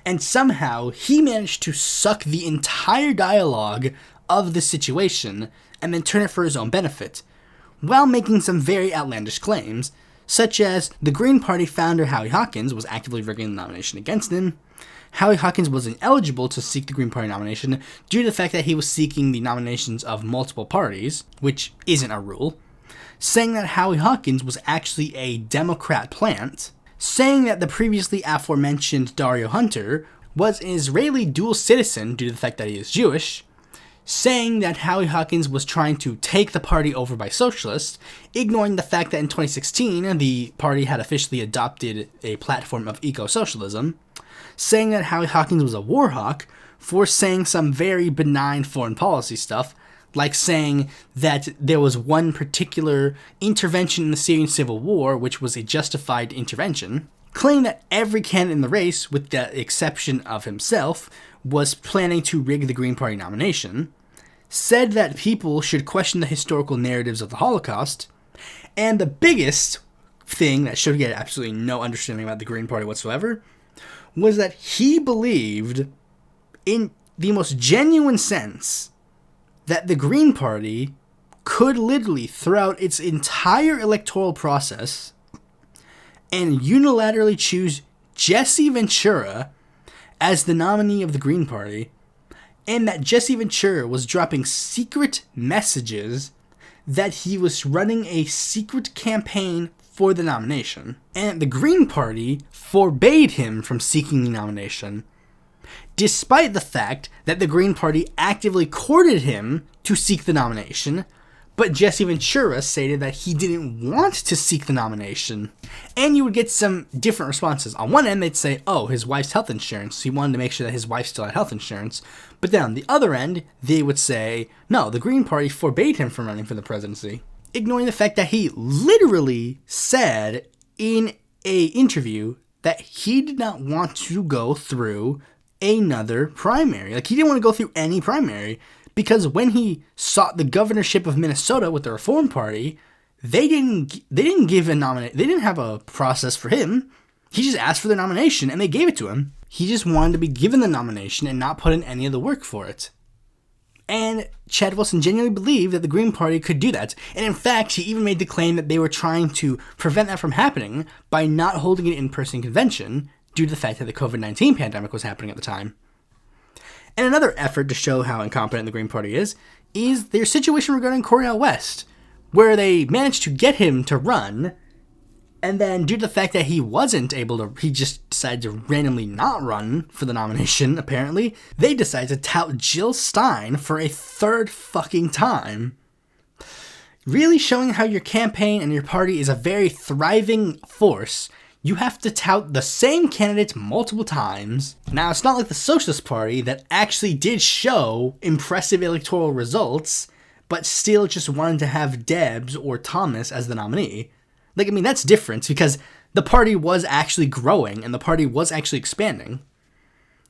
And somehow he managed to suck the entire dialogue of the situation and then turn it for his own benefit, while making some very outlandish claims, such as the Green Party founder Howie Hawkins was actively rigging the nomination against him. Howie Hawkins was ineligible to seek the Green Party nomination due to the fact that he was seeking the nominations of multiple parties, which isn't a rule. saying that Howie Hawkins was actually a Democrat plant, saying that the previously aforementioned Dario Hunter was an Israeli dual citizen due to the fact that he is Jewish, saying that Howie Hawkins was trying to take the party over by socialists, ignoring the fact that in 2016 the party had officially adopted a platform of eco-socialism, saying that Howie Hawkins was a war hawk for saying some very benign foreign policy stuff, like saying that there was one particular intervention in the Syrian civil war which was a justified intervention, claiming that every candidate in the race, with the exception of himself, was planning to rig the Green Party nomination, said that people should question the historical narratives of the Holocaust, and the biggest thing that showed he had absolutely no understanding about the Green Party whatsoever was that he believed, in the most genuine sense, that the Green Party could literally, throughout its entire electoral process, and unilaterally choose Jesse Ventura as the nominee of the Green Party, and that Jesse Ventura was dropping secret messages that he was running a secret campaign for the nomination, and the Green Party forbade him from seeking the nomination, despite the fact that the Green Party actively courted him to seek the nomination, but Jesse Ventura stated that he didn't want to seek the nomination. And you would get some different responses. On one end, they'd say, oh, his wife's health insurance. He wanted to make sure that his wife still had health insurance. But then on the other end, they would say, no, the Green Party forbade him from running for the presidency. Ignoring the fact that he literally said in a interview that he did not want to go through another primary. Like, he didn't want to go through any primary. Because when he sought the governorship of Minnesota with the Reform Party, they didn't give a nomination. They didn't have a process for him. He just asked for the nomination, and they gave it to him. He just wanted to be given the nomination and not put in any of the work for it. And Chad Wilson genuinely believed that the Green Party could do that. And in fact, he even made the claim that they were trying to prevent that from happening by not holding an in-person convention due to the fact that the COVID-19 pandemic was happening at the time. And another effort to show how incompetent the Green Party is their situation regarding Cornel West, where they managed to get him to run, and then due to the fact that he wasn't able to, he just decided to randomly not run for the nomination, apparently, they decided to tout Jill Stein for a third fucking time. Really showing how your campaign and your party is a very thriving force. You have to tout the same candidate multiple times. Now, it's not like the Socialist Party that actually did show impressive electoral results, but still just wanted to have Debs or Thomas as the nominee. Like, I mean, that's different because the party was actually growing and the party was actually expanding.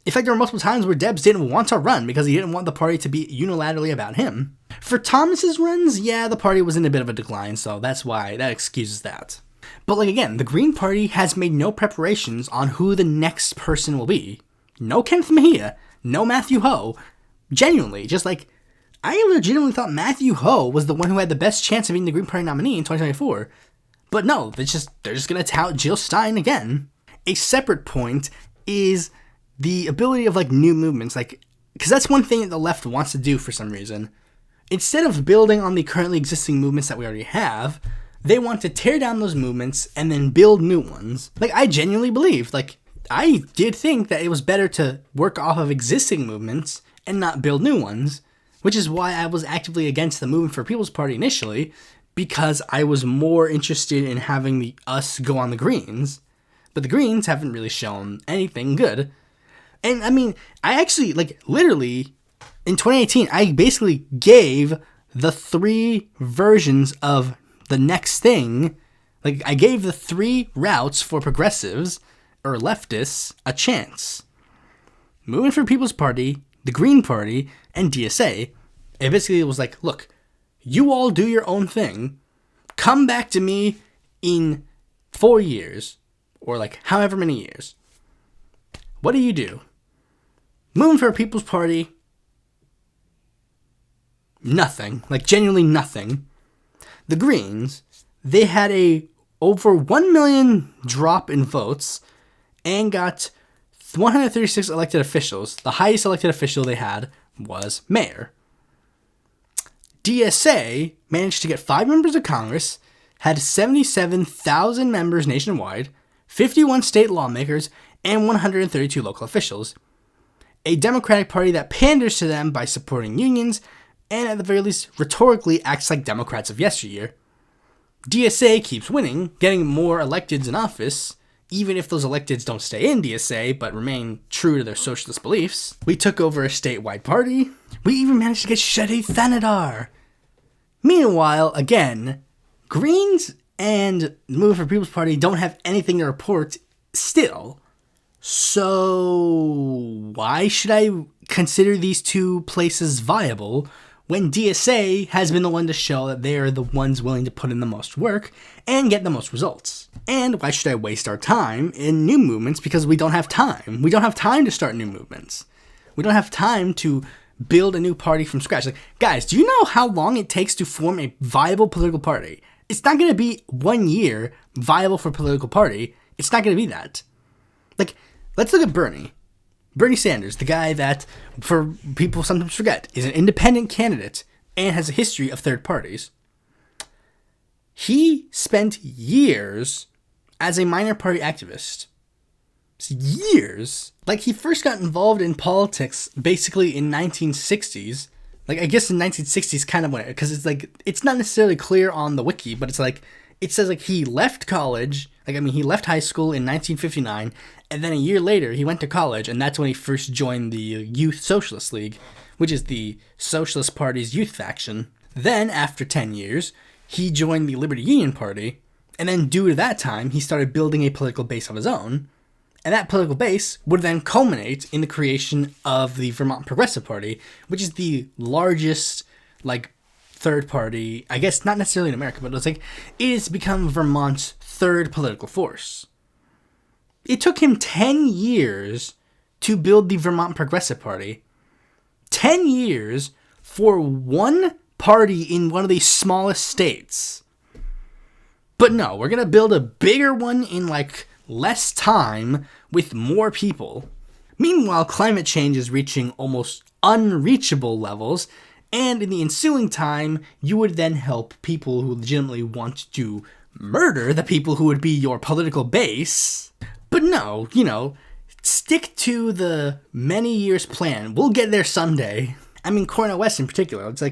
In fact, there were multiple times where Debs didn't want to run because he didn't want the party to be unilaterally about him. For Thomas's runs, yeah, the party was in a bit of a decline, so that's why that excuses that. But like again, the Green Party has made no preparations on who the next person will be. No Kenneth Mejia, no Matthew Ho. Genuinely, just like, I legitimately thought Matthew Ho was the one who had the best chance of being the Green Party nominee in 2024. But no, they're just gonna tout Jill Stein again. A separate point is the ability of like new movements, like, because that's one thing that the left wants to do for some reason. Instead of building on the currently existing movements that we already have, they want to tear down those movements and then build new ones. Like, I genuinely believe, like, I did think that it was better to work off of existing movements and not build new ones, which is why I was actively against the Movement for People's Party initially, because I was more interested in having us go on the Greens. But the Greens haven't really shown anything good. And, I mean, I actually, like, literally, in 2018, I basically gave the 3 versions of the next thing, like, I gave the 3 routes for progressives, or leftists, a chance. Movement for People's Party, the Green Party, and DSA. It basically was like, look, you all do your own thing, come back to me in 4 years, or like however many years. What do you do? Movement for People's Party, nothing, like genuinely nothing. The Greens, they had a over 1 million drop in votes and got 136 elected officials. The highest elected official they had was mayor. DSA managed to get 5 members of Congress, had 77,000 members nationwide, 51 state lawmakers, and 132 local officials. A Democratic Party that panders to them by supporting unions, and at the very least rhetorically acts like Democrats of yesteryear. DSA keeps winning, getting more electeds in office, even if those electeds don't stay in DSA but remain true to their socialist beliefs. We took over a statewide party. We even managed to get Shadi Thanadar. Meanwhile, again, Greens and the Movement for People's Party don't have anything to report still. So why should I consider these two places viable when DSA has been the one to show that they are the ones willing to put in the most work and get the most results? And why should I waste our time in new movements because we don't have time? We don't have time to start new movements. We don't have time to build a new party from scratch. Like, guys, do you know how long it takes to form a viable political party? It's not going to be 1 year viable for a political party. It's not going to be that. Like, let's look at Bernie. Bernie Sanders, the guy that, for people sometimes forget, is an independent candidate and has a history of third parties. He spent years as a minor party activist. Years. Like, he first got involved in politics basically in 1960s. Like, I guess in 1960s kind of when, because it's like, it's not necessarily clear on the wiki, but it's like, it says like he left college, he left high school in 1959, and then a year later he went to college, and that's when he first joined the Youth Socialist League, which is the Socialist Party's youth faction. Then, after 10 years, he joined the Liberty Union Party, and then due to that time, he started building a political base of his own, and that political base would then culminate in the creation of the Vermont Progressive Party, which is the largest, third party, I guess not necessarily in America, but it has become Vermont's third political force. It took him 10 years to build the Vermont Progressive Party. 10 years for one party in one of the smallest states. But no, we're going to build a bigger one in less time with more people. Meanwhile, climate change is reaching almost unreachable levels, and in the ensuing time, you would then help people who legitimately want to murder the people who would be your political base. But no, stick to the many years plan. We'll get there someday. Cornel West in particular, it's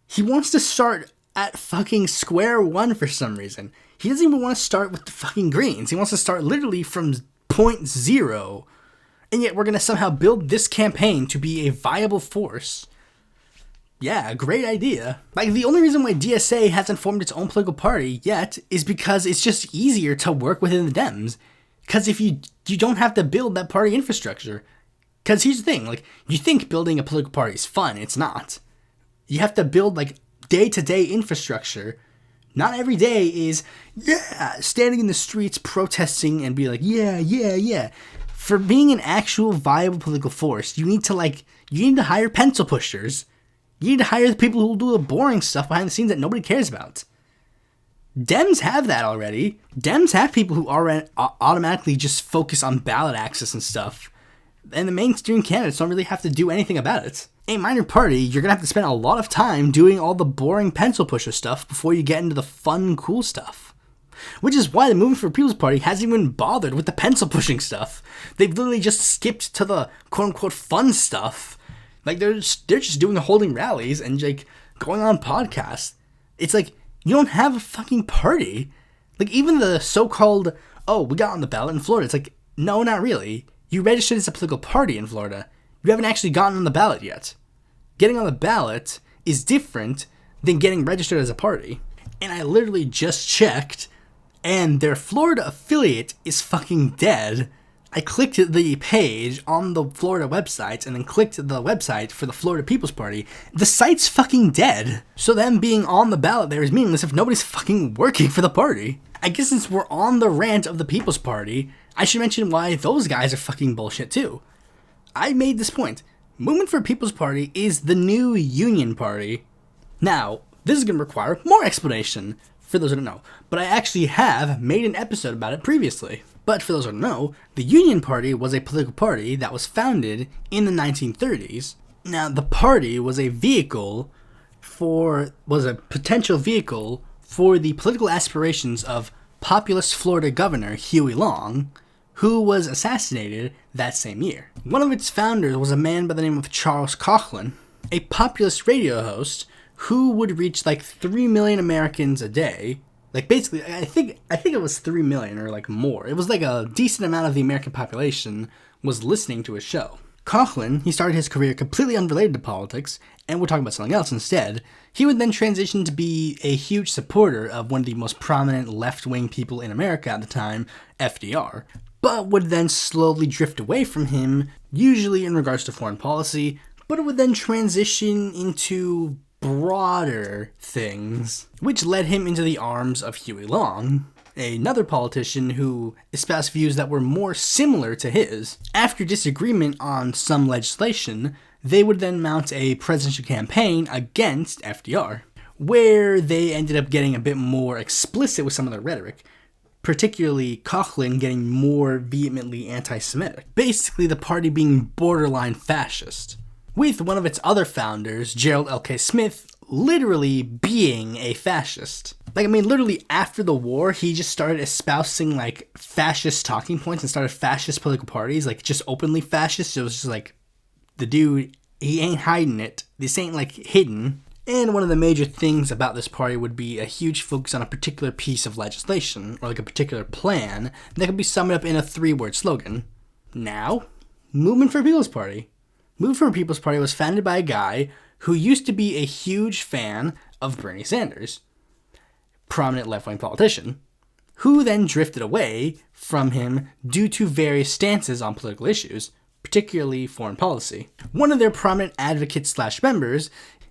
he wants to start at fucking square one for some reason. He doesn't even want to start with the fucking Greens. He wants to start literally from point zero. And yet we're going to somehow build this campaign to be a viable force. Yeah, great idea. The only reason why DSA hasn't formed its own political party yet is because it's just easier to work within the Dems. Because if you don't have to build that party infrastructure. Because here's the thing, you think building a political party is fun. It's not. You have to build, day-to-day infrastructure. Not every day is, standing in the streets protesting and be yeah. For being an actual viable political force, you need to hire pencil pushers. You need to hire the people who will do the boring stuff behind the scenes that nobody cares about. Dems have that already. Dems have people who automatically just focus on ballot access and stuff. And the mainstream candidates don't really have to do anything about it. A minor party, you're going to have to spend a lot of time doing all the boring pencil pusher stuff before you get into the fun, cool stuff. Which is why the Movement for People's Party hasn't even bothered with the pencil pushing stuff. They've literally just skipped to the quote-unquote fun stuff. They're just doing the holding rallies and going on podcasts. It's you don't have a fucking party. Even the so-called, we got on the ballot in Florida. It's no, not really. You registered as a political party in Florida. You haven't actually gotten on the ballot yet. Getting on the ballot is different than getting registered as a party. And I literally just checked, and their Florida affiliate is fucking dead. I clicked the page on the Florida website and then clicked the website for the Florida People's Party. The site's fucking dead. So them being on the ballot there is meaningless if nobody's fucking working for the party. I guess since we're on the rant of the People's Party, I should mention why those guys are fucking bullshit too. I made this point. Movement for People's Party is the new Union Party. Now, this is going to require more explanation for those who don't know, but I actually have made an episode about it previously. But for those who don't know, the Union Party was a political party that was founded in the 1930s. Now, the party was a vehicle was a potential vehicle for the political aspirations of populist Florida Governor Huey Long, who was assassinated that same year. One of its founders was a man by the name of Charles Coughlin, a populist radio host who would reach like 3 million Americans a day. Like basically, I think it was 3 million or like more. It was like a decent amount of the American population was listening to his show. Coughlin, he started his career completely unrelated to politics, and we're talking about something else instead. He would then transition to be a huge supporter of one of the most prominent left-wing people in America at the time, FDR, but would then slowly drift away from him, usually in regards to foreign policy, but it would then transition into broader things, which led him into the arms of Huey Long, another politician who espoused views that were more similar to his. After disagreement on some legislation, they would then mount a presidential campaign against FDR, where they ended up getting a bit more explicit with some of their rhetoric, particularly Coughlin getting more vehemently anti-Semitic, basically the party being borderline fascist, with one of its other founders, Gerald L.K. Smith, literally being a fascist. Like, I mean, literally after the war, he just started espousing, like, fascist talking points and started fascist political parties, like, just openly fascist. It was just like, the dude, he ain't hiding it. This ain't, like, hidden. And one of the major things about this party would be a huge focus on a particular piece of legislation, or like a particular plan, that could be summed up in a 3-word slogan. Now, Movement for People's Party. Movement for People's Party was founded by a guy who used to be a huge fan of Bernie Sanders, prominent left-wing politician, who then drifted away from him due to various stances on political issues, particularly foreign policy. One of their prominent advocates/members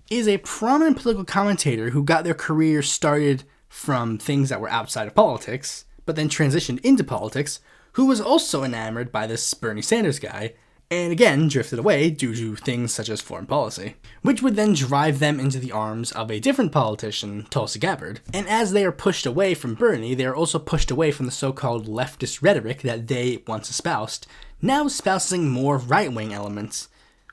is a prominent political commentator who got their career started from things that were outside of politics, but then transitioned into politics, who was also enamored by this Bernie Sanders guy, and again drifted away due to things such as foreign policy, which would then drive them into the arms of a different politician, Tulsi Gabbard. And as they are pushed away from Bernie, they are also pushed away from the so-called leftist rhetoric that they once espoused, now espousing more right-wing elements,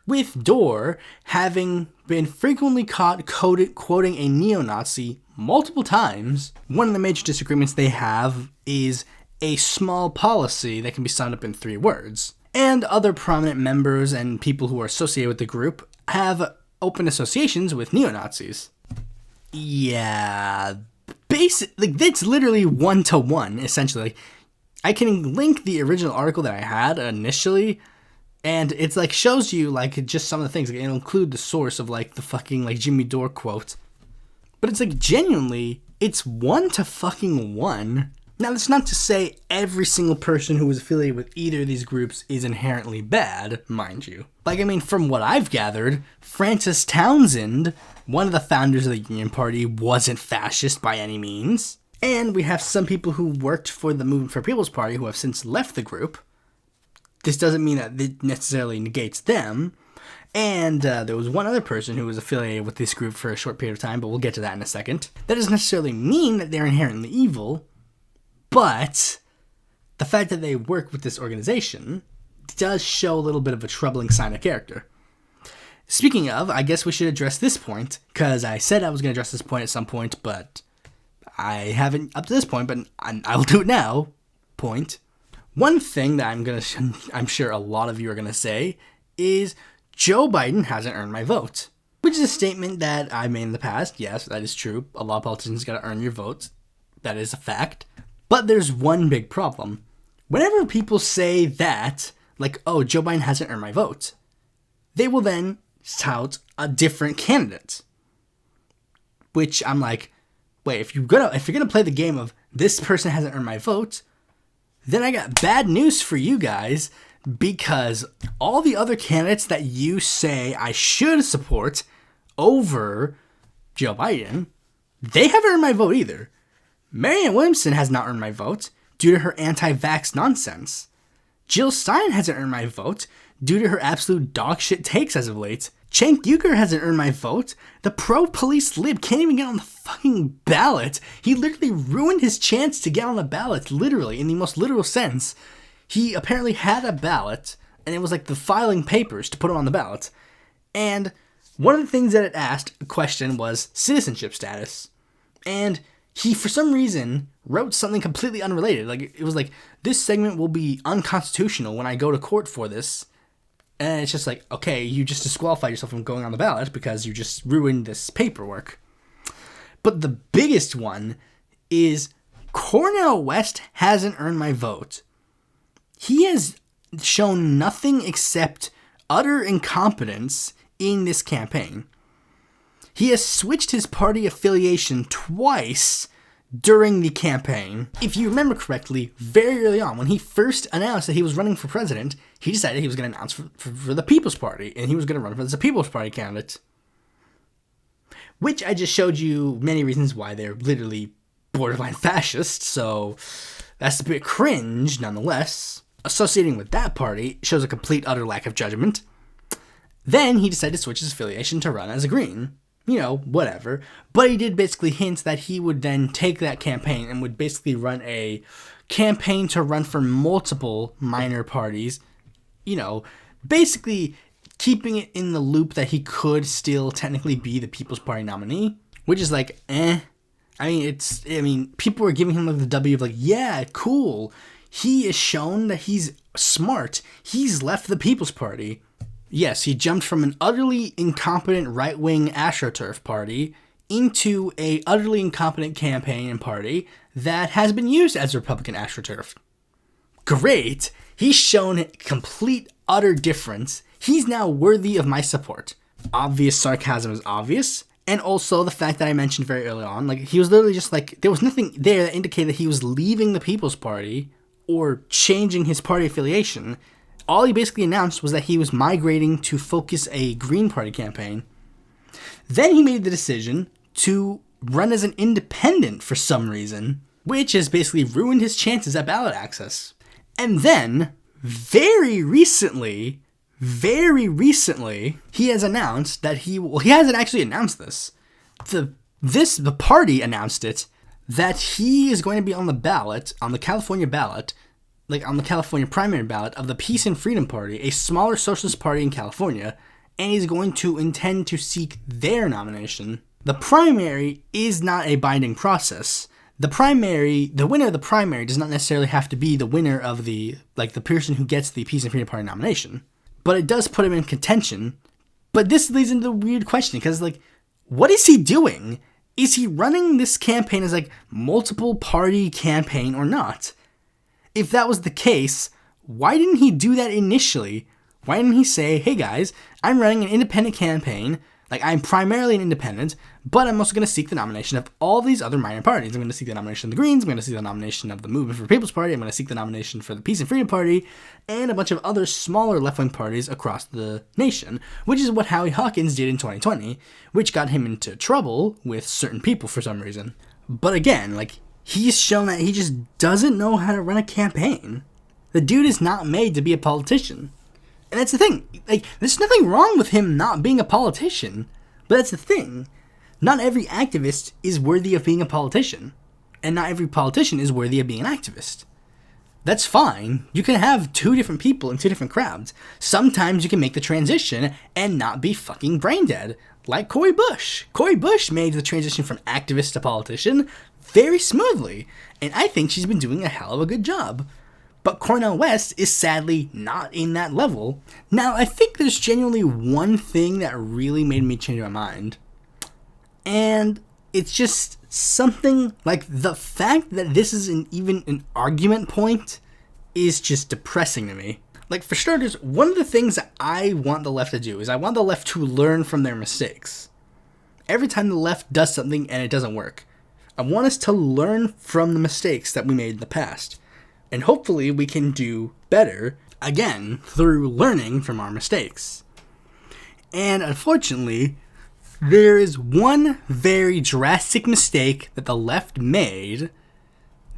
with Dorr having been frequently caught quoting a neo-Nazi multiple times. One of the major disagreements they have is a small policy that can be summed up in 3 words. And other prominent members and people who are associated with the group have open associations with neo-Nazis. Yeah, basically, it's literally 1-to-1, essentially. I can link the original article that I had initially, and it's like shows you like just some of the things. Like, it'll include the source of like the fucking like Jimmy Dore quote, but it's like genuinely, it's 1-to-1. Now, that's not to say every single person who is affiliated with either of these groups is inherently bad, mind you. Like, I mean, from what I've gathered, Francis Townsend, one of the founders of the Union Party, wasn't fascist by any means. And we have some people who worked for the Movement for People's Party who have since left the group. This doesn't mean that it necessarily negates them. And there was one other person who was affiliated with this group for a short period of time, but we'll get to that in a second. That doesn't necessarily mean that they're inherently evil. But the fact that they work with this organization does show a little bit of a troubling sign of character. Speaking of, I guess we should address this point, because I said I was going to address this point at some point, but I haven't up to this point, but I will do it now. Point. One thing that I'm sure a lot of you are going to say is Joe Biden hasn't earned my vote, which is a statement that I made in the past. Yes, that is true. A lot of politicians got to earn your votes. That is a fact. But there's one big problem. Whenever people say that, like, oh, Joe Biden hasn't earned my vote, they will then tout a different candidate. Which I'm like, wait, if you're gonna play the game of this person hasn't earned my vote, then I got bad news for you guys, because all the other candidates that you say I should support over Joe Biden, they haven't earned my vote either. Marianne Williamson has not earned my vote due to her anti-vax nonsense. Jill Stein hasn't earned my vote due to her absolute dogshit takes as of late. Cenk Uygur hasn't earned my vote. The pro-police lib can't even get on the fucking ballot. He literally ruined his chance to get on the ballot, literally, in the most literal sense. He apparently had a ballot, and it was like the filing papers to put him on the ballot. And One of the things that it asked a question was citizenship status. And he, for some reason, wrote something completely unrelated. Like, it was like, this segment will be unconstitutional when I go to court for this. And it's just like, okay, you just disqualified yourself from going on the ballot because you just ruined this paperwork. But the biggest one is Cornel West hasn't earned my vote. He has shown nothing except utter incompetence in this campaign. He has switched his party affiliation twice during the campaign. If you remember correctly, very early on, when he first announced that he was running for president, he decided he was going to announce for the People's Party, and he was going to run as a People's Party candidate. Which I just showed you many reasons why they're literally borderline fascist, so that's a bit cringe nonetheless. Associating with that party shows a complete utter lack of judgment. Then he decided to switch his affiliation to run as a Green. You know, whatever. But he did basically hint that he would then take that campaign and would basically run a campaign to run for multiple minor parties. You know, basically keeping it in the loop that he could still technically be the People's Party nominee. Which is like, I mean, people were giving him like the W of like, yeah, cool. He has shown that he's smart. He's left the People's Party. Yes, he jumped from an utterly incompetent right-wing AstroTurf party into a utterly incompetent campaign and party that has been used as a Republican AstroTurf. Great! He's shown complete, utter difference. He's now worthy of my support. Obvious sarcasm is obvious. And also the fact that I mentioned very early on, like, he was literally just like, there was nothing there that indicated that he was leaving the People's Party or changing his party affiliation. All he basically announced was that he was migrating to focus a Green Party campaign. Then he made the decision to run as an independent for some reason, which has basically ruined his chances at ballot access. And then, very recently, he has announced that he hasn't actually announced this. The party announced it, that he is going to be on the ballot, on the California ballot, like on the California primary ballot of the Peace and Freedom Party, a smaller socialist party in California, and he's going to intend to seek their nomination. The primary is not a binding process. The winner of the primary does not necessarily have to be the winner of the person who gets the Peace and Freedom Party nomination. But it does put him in contention. But this leads into the weird question, because, like, what is he doing? Is he running this campaign as, like, multiple party campaign or not? If that was the case, why didn't he do that initially? Why didn't he say, hey guys, I'm running an independent campaign, like I'm primarily an independent, but I'm also going to seek the nomination of all these other minor parties. I'm going to seek the nomination of the Greens, I'm going to seek the nomination of the Movement for People's Party, I'm going to seek the nomination for the Peace and Freedom Party, and a bunch of other smaller left-wing parties across the nation, which is what Howie Hawkins did in 2020, which got him into trouble with certain people for some reason. But again, like, he's shown that he just doesn't know how to run a campaign. The dude is not made to be a politician. And that's the thing. Like, there's nothing wrong with him not being a politician. But that's the thing. Not every activist is worthy of being a politician. And not every politician is worthy of being an activist. That's fine. You can have two different people in two different crowds. Sometimes you can make the transition and not be fucking brain dead. Like Cori Bush. Cori Bush made the transition from activist to politician very smoothly, and I think she's been doing a hell of a good job. But Cornel West is sadly not in that level. Now, I think there's genuinely one thing that really made me change my mind. And it's just something like the fact that this is even an argument point is just depressing to me. Like, for starters, one of the things that I want the left to do is I want the left to learn from their mistakes. Every time the left does something and it doesn't work, I want us to learn from the mistakes that we made in the past. And hopefully we can do better, again, through learning from our mistakes. And unfortunately, there is one very drastic mistake that the left made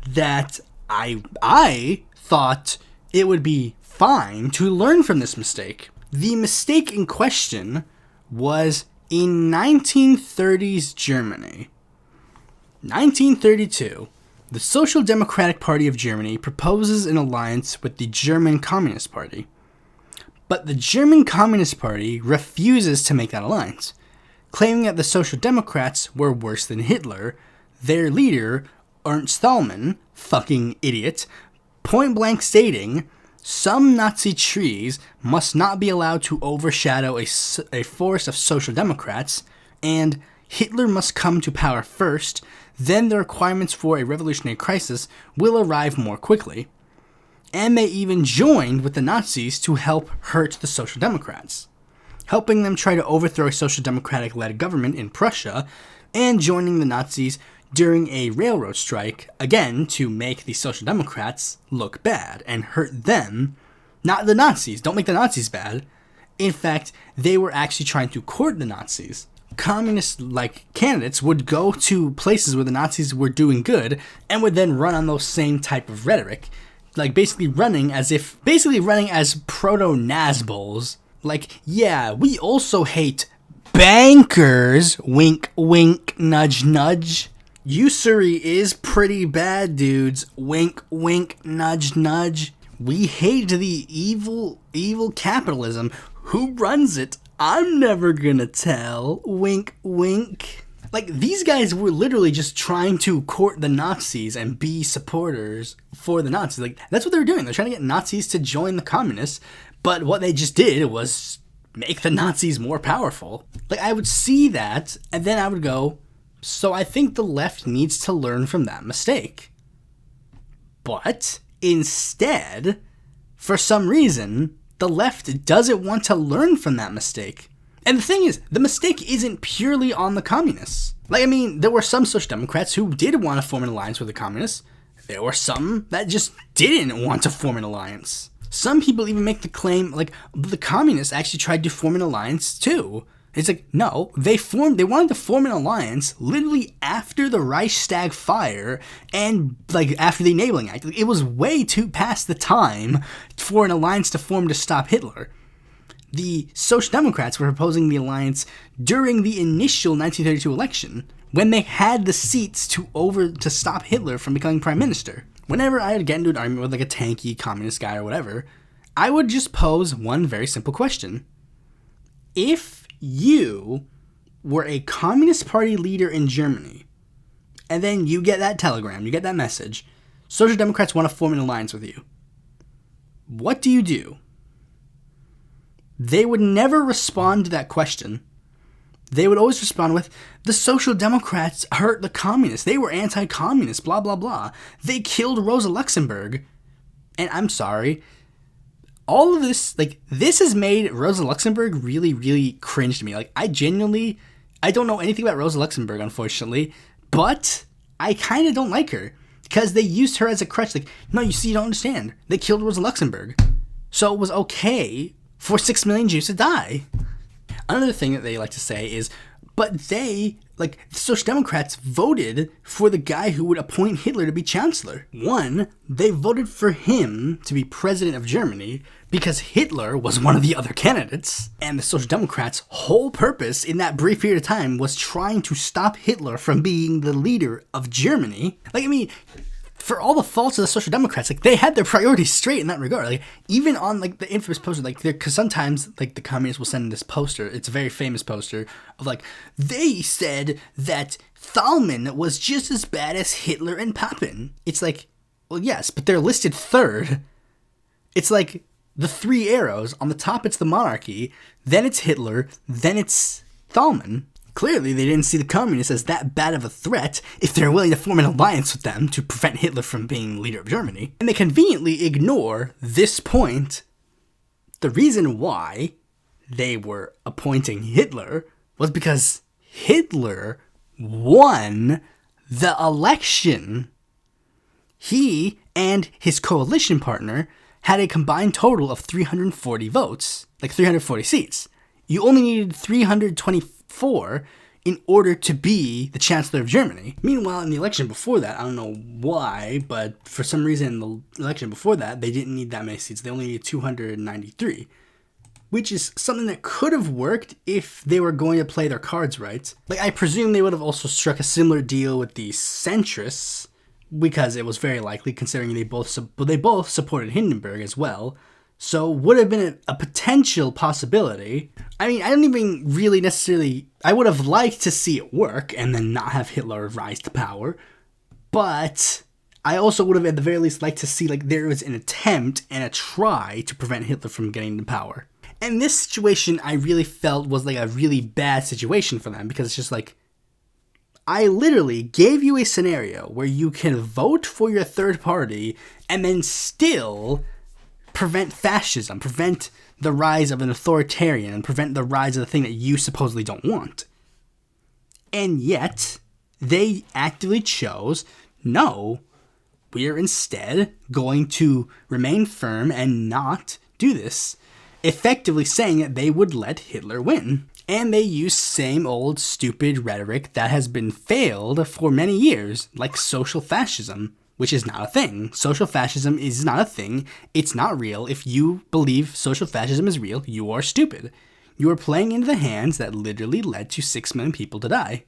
that I thought it would be fine to learn from this mistake. The mistake in question was in 1930s Germany. 1932, the Social Democratic Party of Germany proposes an alliance with the German Communist Party. But the German Communist Party refuses to make that alliance, claiming that the Social Democrats were worse than Hitler. Their leader, Ernst Thälmann, fucking idiot, point blank stating, some Nazi trees must not be allowed to overshadow a forest of Social Democrats, and Hitler must come to power first, then the requirements for a revolutionary crisis will arrive more quickly. And they even joined with the Nazis to help hurt the Social Democrats, helping them try to overthrow a Social Democratic-led government in Prussia, and joining the Nazis during a railroad strike, again, to make the Social Democrats look bad and hurt them, not the Nazis. Don't make the Nazis bad. In fact, they were actually trying to court the Nazis. Communist-like candidates would go to places where the Nazis were doing good and would then run on those same type of rhetoric. Like, basically running as proto-Nazbols. Like, yeah, we also hate bankers, wink, wink, nudge, nudge. Usury is pretty bad, dudes. Wink, wink, nudge, nudge. We hate the evil capitalism. Who runs it? I'm never gonna tell. Wink, wink. Like, these guys were literally just trying to court the Nazis and be supporters for the Nazis. Like, that's what they were doing. They're trying to get Nazis to join the communists, but what they just did was make the Nazis more powerful. Like, I would see that, and then I would go, so I think the left needs to learn from that mistake. But instead, for some reason, the left doesn't want to learn from that mistake. And the thing is, the mistake isn't purely on the communists. Like, I mean, there were some Social Democrats who did want to form an alliance with the communists. There were some that just didn't want to form an alliance. Some people even make the claim, like, the communists actually tried to form an alliance too. It's like, no, they wanted to form an alliance literally after the Reichstag fire and, like, after the Enabling Act. Like, it was way too past the time for an alliance to form to stop Hitler. The Social Democrats were proposing the alliance during the initial 1932 election, when they had the seats to stop Hitler from becoming prime minister. Whenever I would get into an argument with, like, a tanky communist guy or whatever, I would just pose one very simple question. If you were a Communist Party leader in Germany, and then you get that telegram, you get that message, Social Democrats want to form an alliance with you, what do you do? They would never respond to that question. They would always respond with, the Social Democrats hurt the communists. They were anti-communist, blah, blah, blah. They killed Rosa Luxemburg. And I'm sorry, all of this, like, this has made Rosa Luxemburg really, really cringe to me. Like, I don't know anything about Rosa Luxemburg, unfortunately, but I kind of don't like her because they used her as a crutch. Like, no, you see, you don't understand. They killed Rosa Luxemburg. So it was okay for 6 million Jews to die. Another thing that they like to say is, but the Social Democrats voted for the guy who would appoint Hitler to be chancellor. One, they voted for him to be president of Germany because Hitler was one of the other candidates. And the Social Democrats' whole purpose in that brief period of time was trying to stop Hitler from being the leader of Germany. Like, I mean, for all the faults of the Social Democrats, like, they had their priorities straight in that regard. Like, even on, like, the infamous poster, like, because sometimes, like, the communists will send this poster, it's a very famous poster, of, like, they said that Thälmann was just as bad as Hitler and Papen. It's like, well, yes, but they're listed third. It's like the three arrows. On the top, it's the monarchy, then it's Hitler, then it's Thälmann. Clearly, they didn't see the communists as that bad of a threat if they're willing to form an alliance with them to prevent Hitler from being leader of Germany. And they conveniently ignore this point. The reason why they were appointing Hitler was because Hitler won the election. He and his coalition partner had a combined total of 340 votes, like 340 seats. You only needed 324 in order to be the Chancellor of Germany. Meanwhile, in the election before that, I don't know why, but for some reason in the election before that, they didn't need that many seats. They only needed 293, which is something that could have worked if they were going to play their cards right. Like, I presume they would have also struck a similar deal with the centrists, because it was very likely, considering they both supported Hindenburg as well. So would have been a potential possibility. I mean, I don't even really necessarily... I would have liked to see it work and then not have Hitler rise to power. But I also would have at the very least liked to see like there was an attempt and a try to prevent Hitler from getting to power. And this situation I really felt was like a really bad situation for them, because it's just like, I literally gave you a scenario where you can vote for your third party and then still prevent fascism, prevent the rise of an authoritarian, and prevent the rise of the thing that you supposedly don't want. And yet, they actively chose, no, we are instead going to remain firm and not do this, effectively saying that they would let Hitler win. And they use same old stupid rhetoric that has been failed for many years, like social fascism, which is not a thing. Social fascism is not a thing. It's not real. If you believe social fascism is real, you are stupid. You are playing into the hands that literally led to 6 million people to die.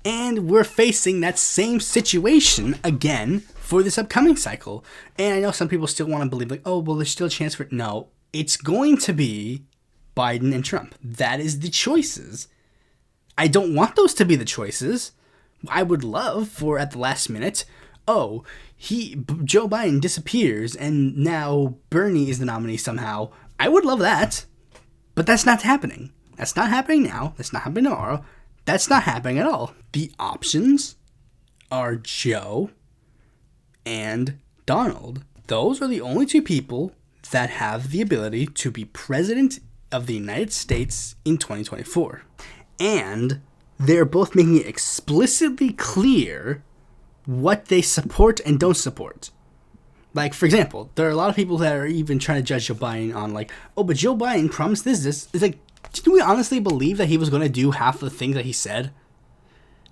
And we're facing that same situation again for this upcoming cycle. And I know some people still want to believe like, oh, well, there's still a chance for it. No, it's going to be Biden and Trump. That is the choices. I don't want those to be the choices. I would love for at the last minute, oh, Joe Biden disappears and now Bernie is the nominee somehow. I would love that. But that's not happening. That's not happening now. That's not happening tomorrow. That's not happening at all. The options are Joe and Donald. Those are the only two people that have the ability to be president of the United States in 2024. And they're both making it explicitly clear what they support and don't support. Like, for example, there are a lot of people that are even trying to judge Joe Biden on like, oh, but Joe Biden promised this. It's like, do we honestly believe that he was going to do half the things that he said?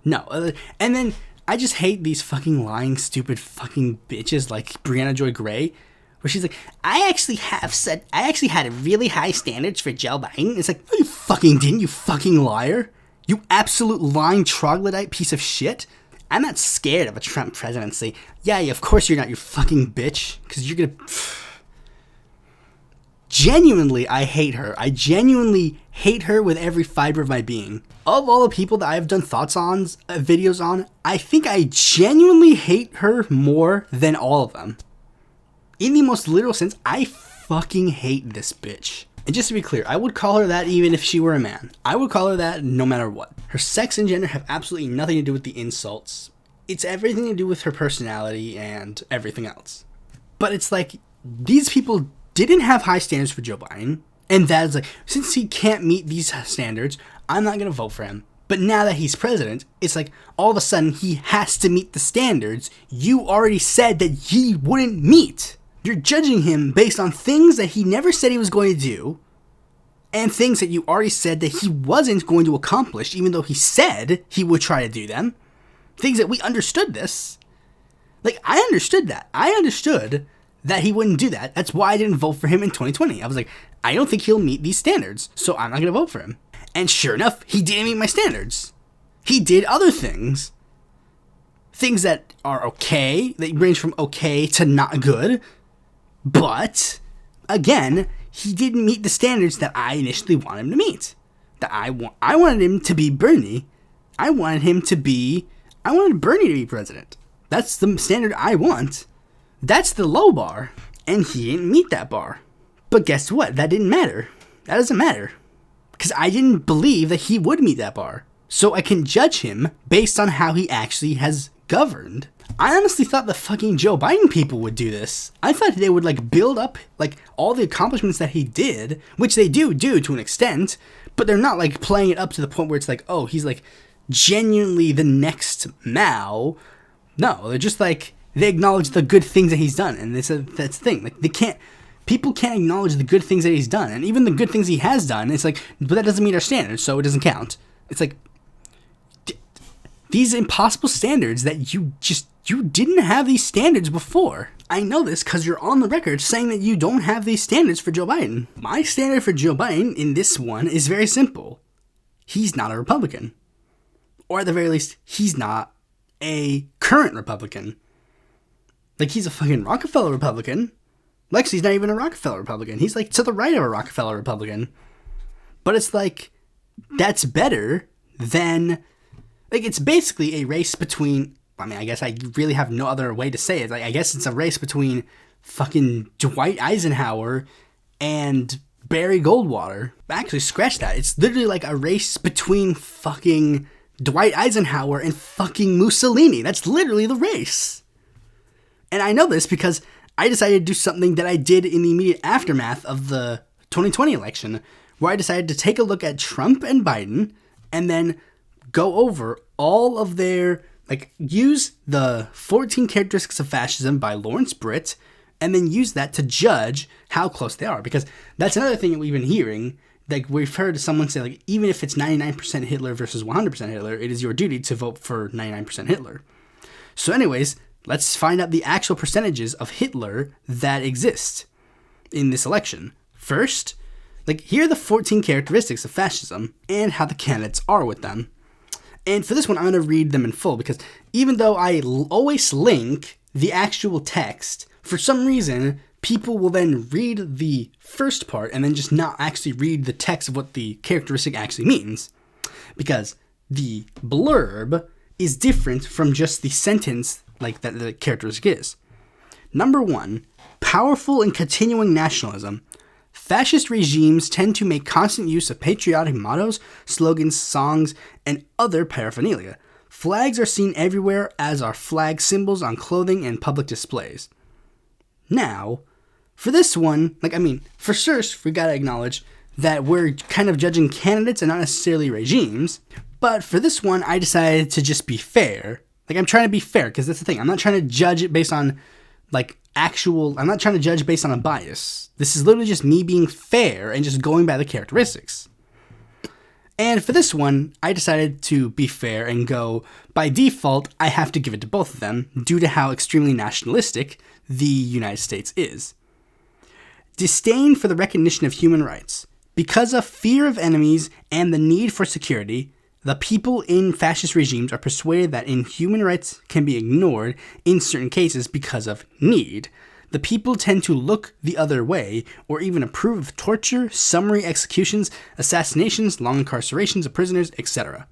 No. And then I just hate these fucking lying, stupid fucking bitches like Brianna Joy Gray, where she's like, I actually had really high standards for Joe Biden. It's like, no, you fucking didn't, you fucking liar. You absolute lying troglodyte piece of shit. I'm not scared of a Trump presidency. Yeah, of course you're not, you fucking bitch. Because you're gonna... Genuinely, I hate her. I genuinely hate her with every fiber of my being. Of all the people that I've done videos on, I think I genuinely hate her more than all of them. In the most literal sense, I fucking hate this bitch. And just to be clear, I would call her that even if she were a man. I would call her that no matter what. Her sex and gender have absolutely nothing to do with the insults. It's everything to do with her personality and everything else. But it's like, these people didn't have high standards for Joe Biden. And that is like, since he can't meet these standards, I'm not going to vote for him. But now that he's president, it's like, all of a sudden, he has to meet the standards you already said that he wouldn't meet. You're judging him based on things that he never said he was going to do, and things that you already said that he wasn't going to accomplish, even though he said he would try to do them. Things that we understood this. Like, I understood that. I understood that he wouldn't do that. That's why I didn't vote for him in 2020. I was like, I don't think he'll meet these standards, so I'm not going to vote for him. And sure enough, he didn't meet my standards. He did other things. Things that are okay, that range from okay to not good. But, again, he didn't meet the standards that I initially wanted him to meet. That I wanted him to be Bernie. I wanted Bernie to be president. That's the standard I want. That's the low bar. And he didn't meet that bar. But guess what? That didn't matter. That doesn't matter. Because I didn't believe that he would meet that bar. So I can judge him based on how he actually has governed. I honestly thought the fucking Joe Biden people would do this. I thought they would like build up like all the accomplishments that he did, which they do to an extent, but they're not like playing it up to the point where it's like, oh, he's like genuinely the next Mao. No, they're just like, they acknowledge the good things that he's done, and that's the thing. Like people can't acknowledge the good things that he's done, and even the good things he has done, it's like, but that doesn't meet our standards, so it doesn't count. It's like, these impossible standards that you didn't have these standards before. I know this because you're on the record saying that you don't have these standards for Joe Biden. My standard for Joe Biden in this one is very simple. He's not a Republican. Or at the very least, he's not a current Republican. Like, he's a fucking Rockefeller Republican, Lexi's not even a Rockefeller Republican. He's like to the right of a Rockefeller Republican. But it's like, that's better than, like, it's basically a race between, I mean, I guess I really have no other way to say it. Like, I guess it's a race between fucking Dwight Eisenhower and Barry Goldwater. Actually, scratch that. It's literally like a race between fucking Dwight Eisenhower and fucking Mussolini. That's literally the race. And I know this because I decided to do something that I did in the immediate aftermath of the 2020 election, where I decided to take a look at Trump and Biden and then go over all of their, like, use the 14 Characteristics of Fascism by Lawrence Britt and then use that to judge how close they are. Because that's another thing that we've been hearing. Like, we've heard someone say, like, even if it's 99% Hitler versus 100% Hitler, it is your duty to vote for 99% Hitler. So anyways, let's find out the actual percentages of Hitler that exist in this election. First, like, here are the 14 characteristics of fascism and how the candidates are with them. And for this one, I'm going to read them in full because even though I always link the actual text, for some reason, people will then read the first part and then just not actually read the text of what the characteristic actually means. Because the blurb is different from just the sentence like that the characteristic is. Number 1, powerful and continuing nationalism. Fascist regimes tend to make constant use of patriotic mottos, slogans, songs, and other paraphernalia. Flags are seen everywhere, as are flag symbols on clothing and public displays. Now, for this one, like, I mean, for first, we gotta acknowledge that we're kind of judging candidates and not necessarily regimes. But for this one, I decided to just be fair. Like, I'm trying to be fair, because that's the thing. I'm not trying to judge it based on, like, I'm not trying to judge based on a bias. This is literally just me being fair and just going by the characteristics. And for this one, I decided to be fair and go, by default, I have to give it to both of them due to how extremely nationalistic the United States is. Disdain for the recognition of human rights. Because of fear of enemies and the need for security, the people in fascist regimes are persuaded that human rights can be ignored in certain cases because of need. The people tend to look the other way or even approve of torture, summary executions, assassinations, long incarcerations of prisoners, etc.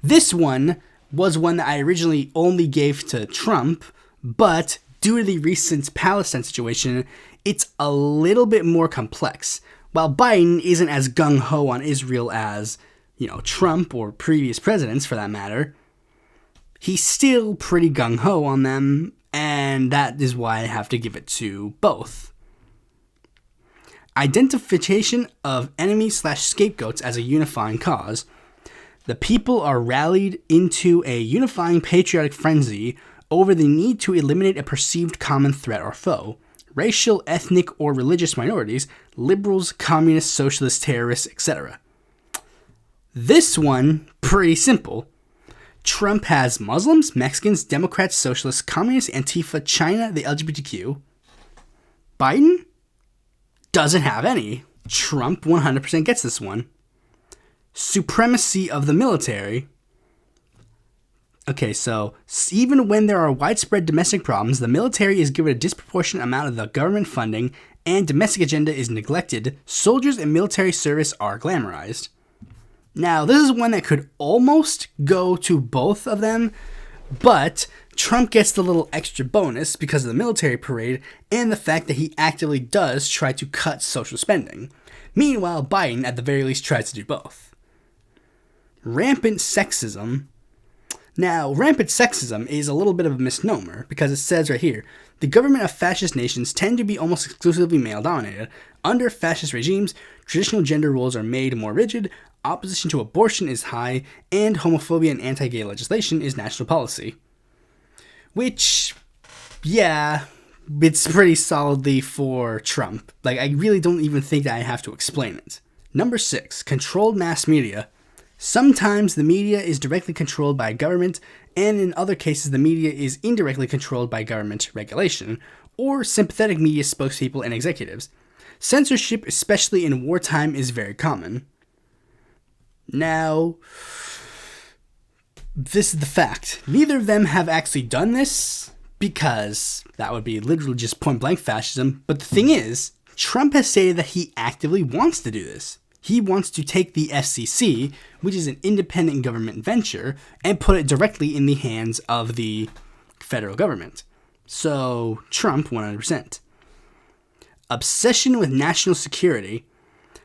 This one was one that I originally only gave to Trump, but due to the recent Palestine situation, it's a little bit more complex. While Biden isn't as gung-ho on Israel as, Trump or previous presidents for that matter, he's still pretty gung-ho on them, and that is why I have to give it to both. Identification of enemies/scapegoats as a unifying cause. The people are rallied into a unifying patriotic frenzy over the need to eliminate a perceived common threat or foe. Racial, ethnic, or religious minorities, liberals, communists, socialists, terrorists, etc. This one, pretty simple. Trump has Muslims, Mexicans, Democrats, Socialists, Communists, Antifa, China, the LGBTQ. Biden doesn't have any. Trump 100% gets this one. Supremacy of the military. Okay, so even when there are widespread domestic problems, the military is given a disproportionate amount of the government funding and domestic agenda is neglected. Soldiers and military service are glamorized. Now, this is one that could almost go to both of them, but Trump gets the little extra bonus because of the military parade and the fact that he actively does try to cut social spending. Meanwhile, Biden, at the very least, tries to do both. Rampant sexism. Now, rampant sexism is a little bit of a misnomer because it says right here, the government of fascist nations tend to be almost exclusively male-dominated. Under fascist regimes, traditional gender roles are made more rigid, opposition to abortion is high, and homophobia and anti-gay legislation is national policy. Which, yeah, it's pretty solidly for Trump. Like, I really don't even think that I have to explain it. Number 6, controlled mass media. Sometimes the media is directly controlled by government, and in other cases the media is indirectly controlled by government regulation, or sympathetic media spokespeople and executives. Censorship, especially in wartime, is very common. Now, this is the fact. Neither of them have actually done this, because that would be literally just point blank fascism. But the thing is, Trump has stated that he actively wants to do this. He wants to take the FCC, which is an independent government venture, and put it directly in the hands of the federal government. So, Trump, 100%. Obsession with national security.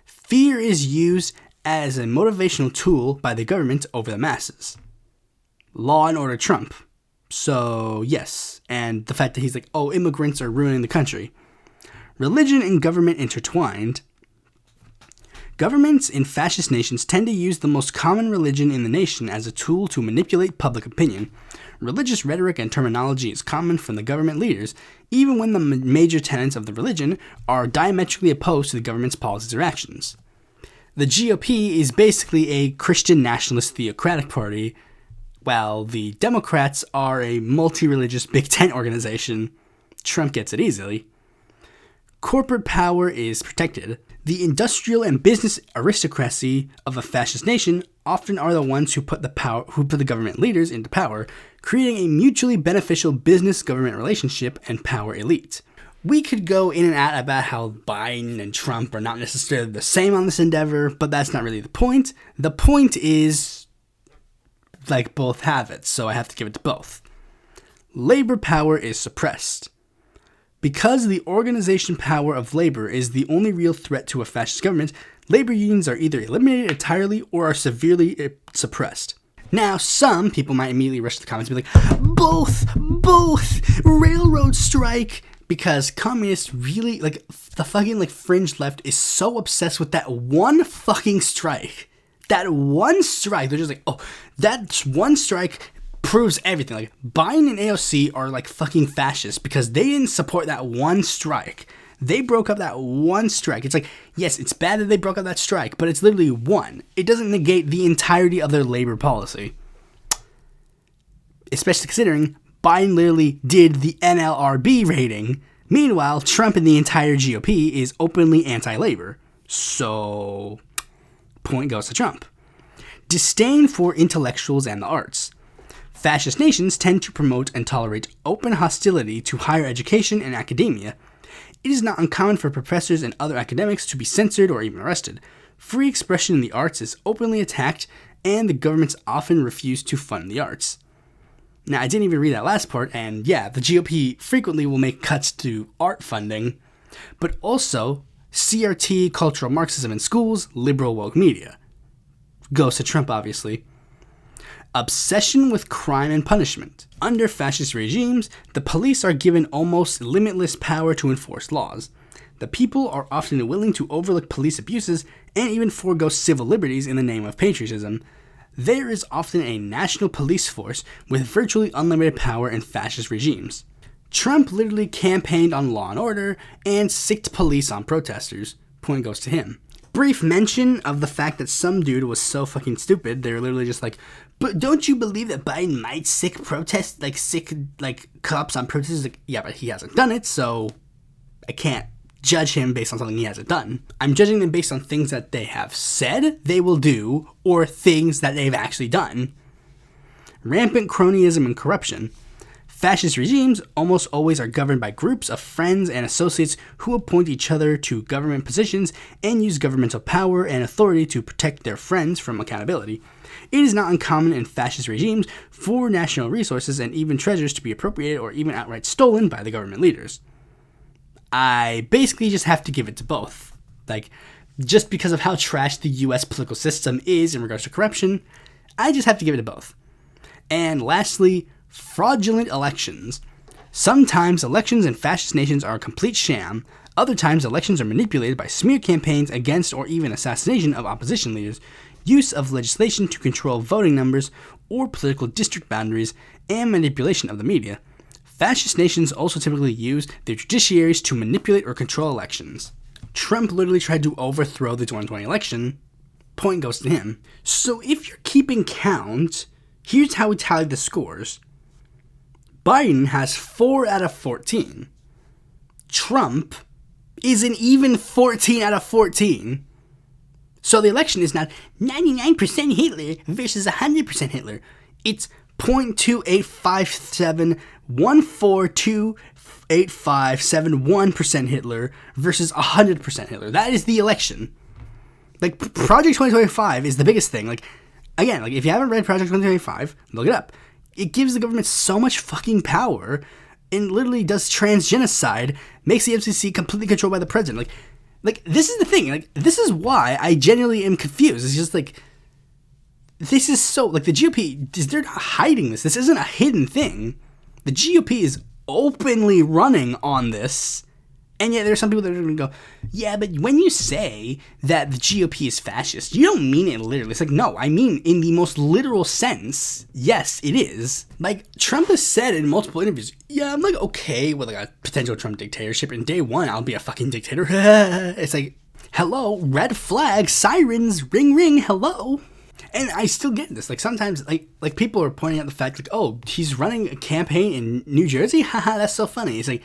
Fear is used as a motivational tool by the government over the masses. Law and order Trump. So, yes. And the fact that he's like, oh, immigrants are ruining the country. Religion and government intertwined. Governments in fascist nations tend to use the most common religion in the nation as a tool to manipulate public opinion. Religious rhetoric and terminology is common from the government leaders, even when the major tenets of the religion are diametrically opposed to the government's policies or actions. The GOP is basically a Christian nationalist theocratic party, while the Democrats are a multi-religious Big Tent organization. Trump gets it easily. Corporate power is protected. The industrial and business aristocracy of a fascist nation often are the ones who put the government leaders into power, creating a mutually beneficial business-government relationship and power elite. We could go in and out about how Biden and Trump are not necessarily the same on this endeavor, but that's not really the point. The point is, like, both have it, so I have to give it to both. Labor power is suppressed. Because the organization power of labor is the only real threat to a fascist government, labor unions are either eliminated entirely or are severely suppressed. Now, some people might immediately rush to the comments and be like, both, railroad strike, because communists really, like, the fucking, like, fringe left is so obsessed with that one fucking strike. That one strike, they're just like, oh, that one strike proves everything. Like, Biden and AOC are like fucking fascists because they didn't support that one strike. They broke up that one strike. It's like, yes, it's bad that they broke up that strike, but it's literally one. It doesn't negate the entirety of their labor policy. Especially considering Biden literally did the NLRB rating. Meanwhile, Trump and the entire GOP is openly anti-labor. So, point goes to Trump. Disdain for intellectuals and the arts. Fascist nations tend to promote and tolerate open hostility to higher education and academia. It is not uncommon for professors and other academics to be censored or even arrested. Free expression in the arts is openly attacked, and the governments often refuse to fund the arts. Now, I didn't even read that last part, and yeah, the GOP frequently will make cuts to art funding, but also CRT, cultural Marxism in schools, liberal woke media. Goes to Trump, obviously. Obsession with crime and punishment. Under fascist regimes, the police are given almost limitless power to enforce laws. The people are often willing to overlook police abuses and even forego civil liberties in the name of patriotism. There is often a national police force with virtually unlimited power in fascist regimes. Trump literally campaigned on law and order and sicked police on protesters. Point goes to him. Brief mention of the fact that some dude was so fucking stupid, they were literally just like, but don't you believe that Biden might sick cops on protesters? Like, yeah, but he hasn't done it, so I can't judge him based on something he hasn't done. I'm judging them based on things that they have said they will do or things that they've actually done. Rampant cronyism and corruption. Fascist regimes almost always are governed by groups of friends and associates who appoint each other to government positions and use governmental power and authority to protect their friends from accountability. It is not uncommon in fascist regimes for national resources and even treasures to be appropriated or even outright stolen by the government leaders. I basically just have to give it to both. Like, just because of how trash the US political system is in regards to corruption, I just have to give it to both. And lastly, fraudulent elections. Sometimes elections in fascist nations are a complete sham. Other times elections are manipulated by smear campaigns against or even assassination of opposition leaders, use of legislation to control voting numbers or political district boundaries, and manipulation of the media. Fascist nations also typically use their judiciaries to manipulate or control elections. Trump literally tried to overthrow the 2020 election. Point goes to him. So if you're keeping count, here's how we tallied the scores. Biden has 4 out of 14. Trump is an even 14 out of 14. So the election is not 99% Hitler versus 100% Hitler. It's 0.2857142857 Hitler versus 100% Hitler. That is the election. Like, Project 2025 is the biggest thing. Like, again, like, if you haven't read Project 2025, look it up. It gives the government so much fucking power and literally does transgenocide, makes the FCC completely controlled by the president. Like, this is the thing. Like, this is why I genuinely am confused. It's just, like, this is so, like, the GOP, they're not hiding this. This isn't a hidden thing. The GOP is openly running on this. And yet there's some people that are going to go, yeah, but when you say that the GOP is fascist, you don't mean it literally. It's like, no, I mean in the most literal sense, yes, it is. Like, Trump has said in multiple interviews, yeah, I'm like, okay with like a potential Trump dictatorship. In day one, I'll be a fucking dictator. It's like, hello, red flag, sirens, ring, ring, hello. And I still get this. Like, sometimes, like people are pointing out the fact, like, oh, he's running a campaign in New Jersey? Haha, that's so funny. It's like,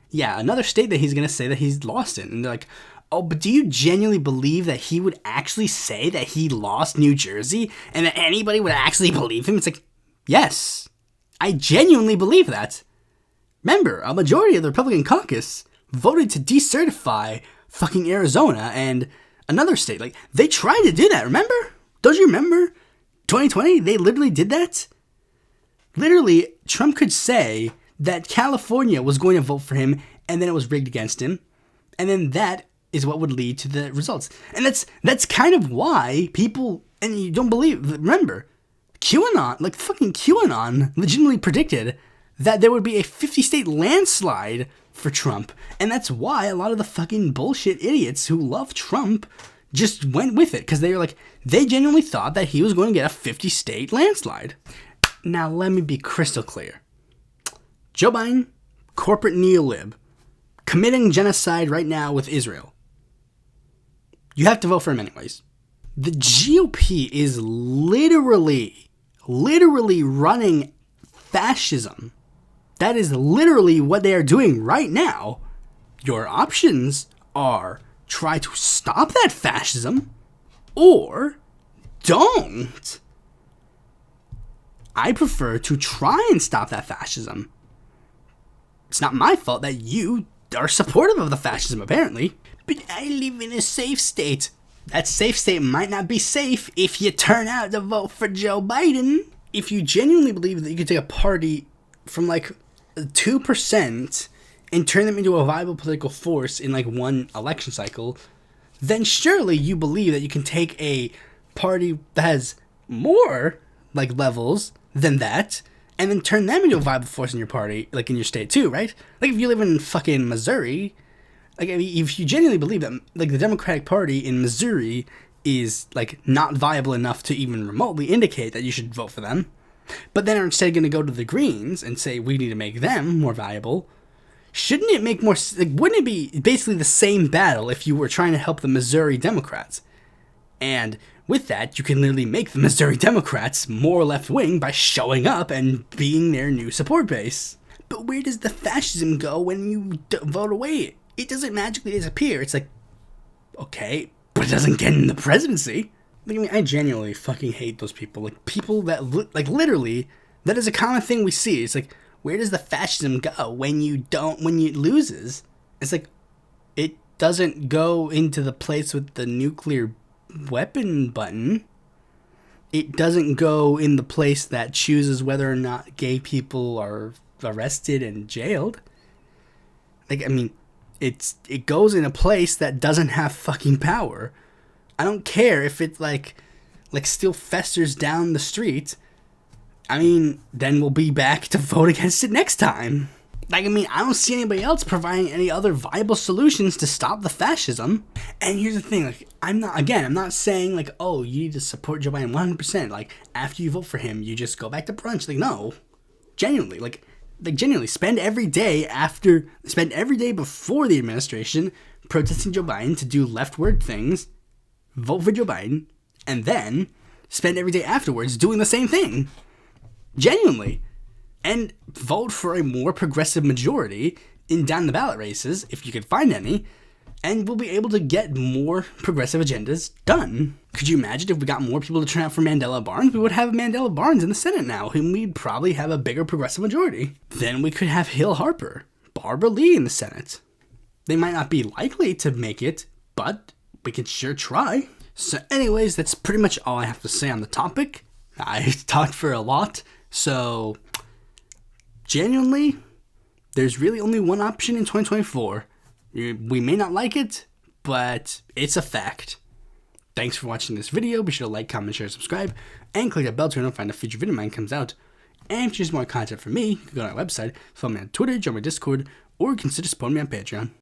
yeah, another state that he's going to say that he's lost in. And they're like, oh, but do you genuinely believe that he would actually say that he lost New Jersey and that anybody would actually believe him? It's like, yes, I genuinely believe that. Remember, a majority of the Republican caucus voted to decertify fucking Arizona and another state. Like, they tried to do that, remember? Don't you remember? 2020, they literally did that. Literally, Trump could say that California was going to vote for him, and then it was rigged against him, and then that is what would lead to the results. And that's kind of why people, and you don't believe, remember, QAnon, like fucking QAnon, legitimately predicted that there would be a 50-state landslide for Trump, and that's why a lot of the fucking bullshit idiots who love Trump just went with it, because they were like, they genuinely thought that he was going to get a 50-state landslide. Now, let me be crystal clear. Joe Biden, corporate neo-lib, committing genocide right now with Israel. You have to vote for him anyways. The GOP is literally running fascism. That is literally what they are doing right now. Your options are try to stop that fascism or don't. I prefer to try and stop that fascism. It's not my fault that you are supportive of the fascism, apparently. But I live in a safe state. That safe state might not be safe if you turn out to vote for Joe Biden. If you genuinely believe that you could take a party from like 2% and turn them into a viable political force in like one election cycle, then surely you believe that you can take a party that has more like levels than that and then turn them into a viable force in your party, like in your state too, right? Like if you live in fucking Missouri, like if you genuinely believe that like the Democratic Party in Missouri is like not viable enough to even remotely indicate that you should vote for them, but then are instead going to go to the Greens and say we need to make them more viable, shouldn't it make more, like, wouldn't it be basically the same battle if you were trying to help the Missouri Democrats? And with that, you can literally make the Missouri Democrats more left-wing by showing up and being their new support base. But where does the fascism go when you vote away? It doesn't magically disappear. It's like, okay, but it doesn't get in the presidency. Like, I mean, I genuinely fucking hate those people. Like, people that, like, literally, that is a common thing we see. It's like, where does the fascism go when it loses? It's like, it doesn't go into the place with the nuclear weapon button. It doesn't go in the place that chooses whether or not gay people are arrested and jailed. Like, I mean, it goes in a place that doesn't have fucking power. I don't care if it like still festers down the street. I mean, then we'll be back to vote against it next time. Like, I mean, I don't see anybody else providing any other viable solutions to stop the fascism. And here's the thing, like, I'm not saying, like, oh, you need to support Joe Biden 100%. Like, after you vote for him, you just go back to brunch. Like, no. Genuinely, genuinely, spend every day before the administration protesting Joe Biden to do leftward things, vote for Joe Biden, and then spend every day afterwards doing the same thing. Genuinely. And vote for a more progressive majority in down the ballot races, if you could find any, and we'll be able to get more progressive agendas done. Could you imagine if we got more people to turn out for Mandela Barnes? We would have Mandela Barnes in the Senate now, and we'd probably have a bigger progressive majority. Then we could have Hill Harper, Barbara Lee in the Senate. They might not be likely to make it, but we can sure try. So anyways, that's pretty much all I have to say on the topic. I talked for a lot, so genuinely, there's really only one option in 2024. We may not like it, but it's a fact. Thanks for watching this video. Be sure to like, comment, share, subscribe, and click that bell to notify when a future video of mine comes out. And if you need more content from me, you can go to my website, follow me on Twitter, join my Discord, or consider supporting me on Patreon.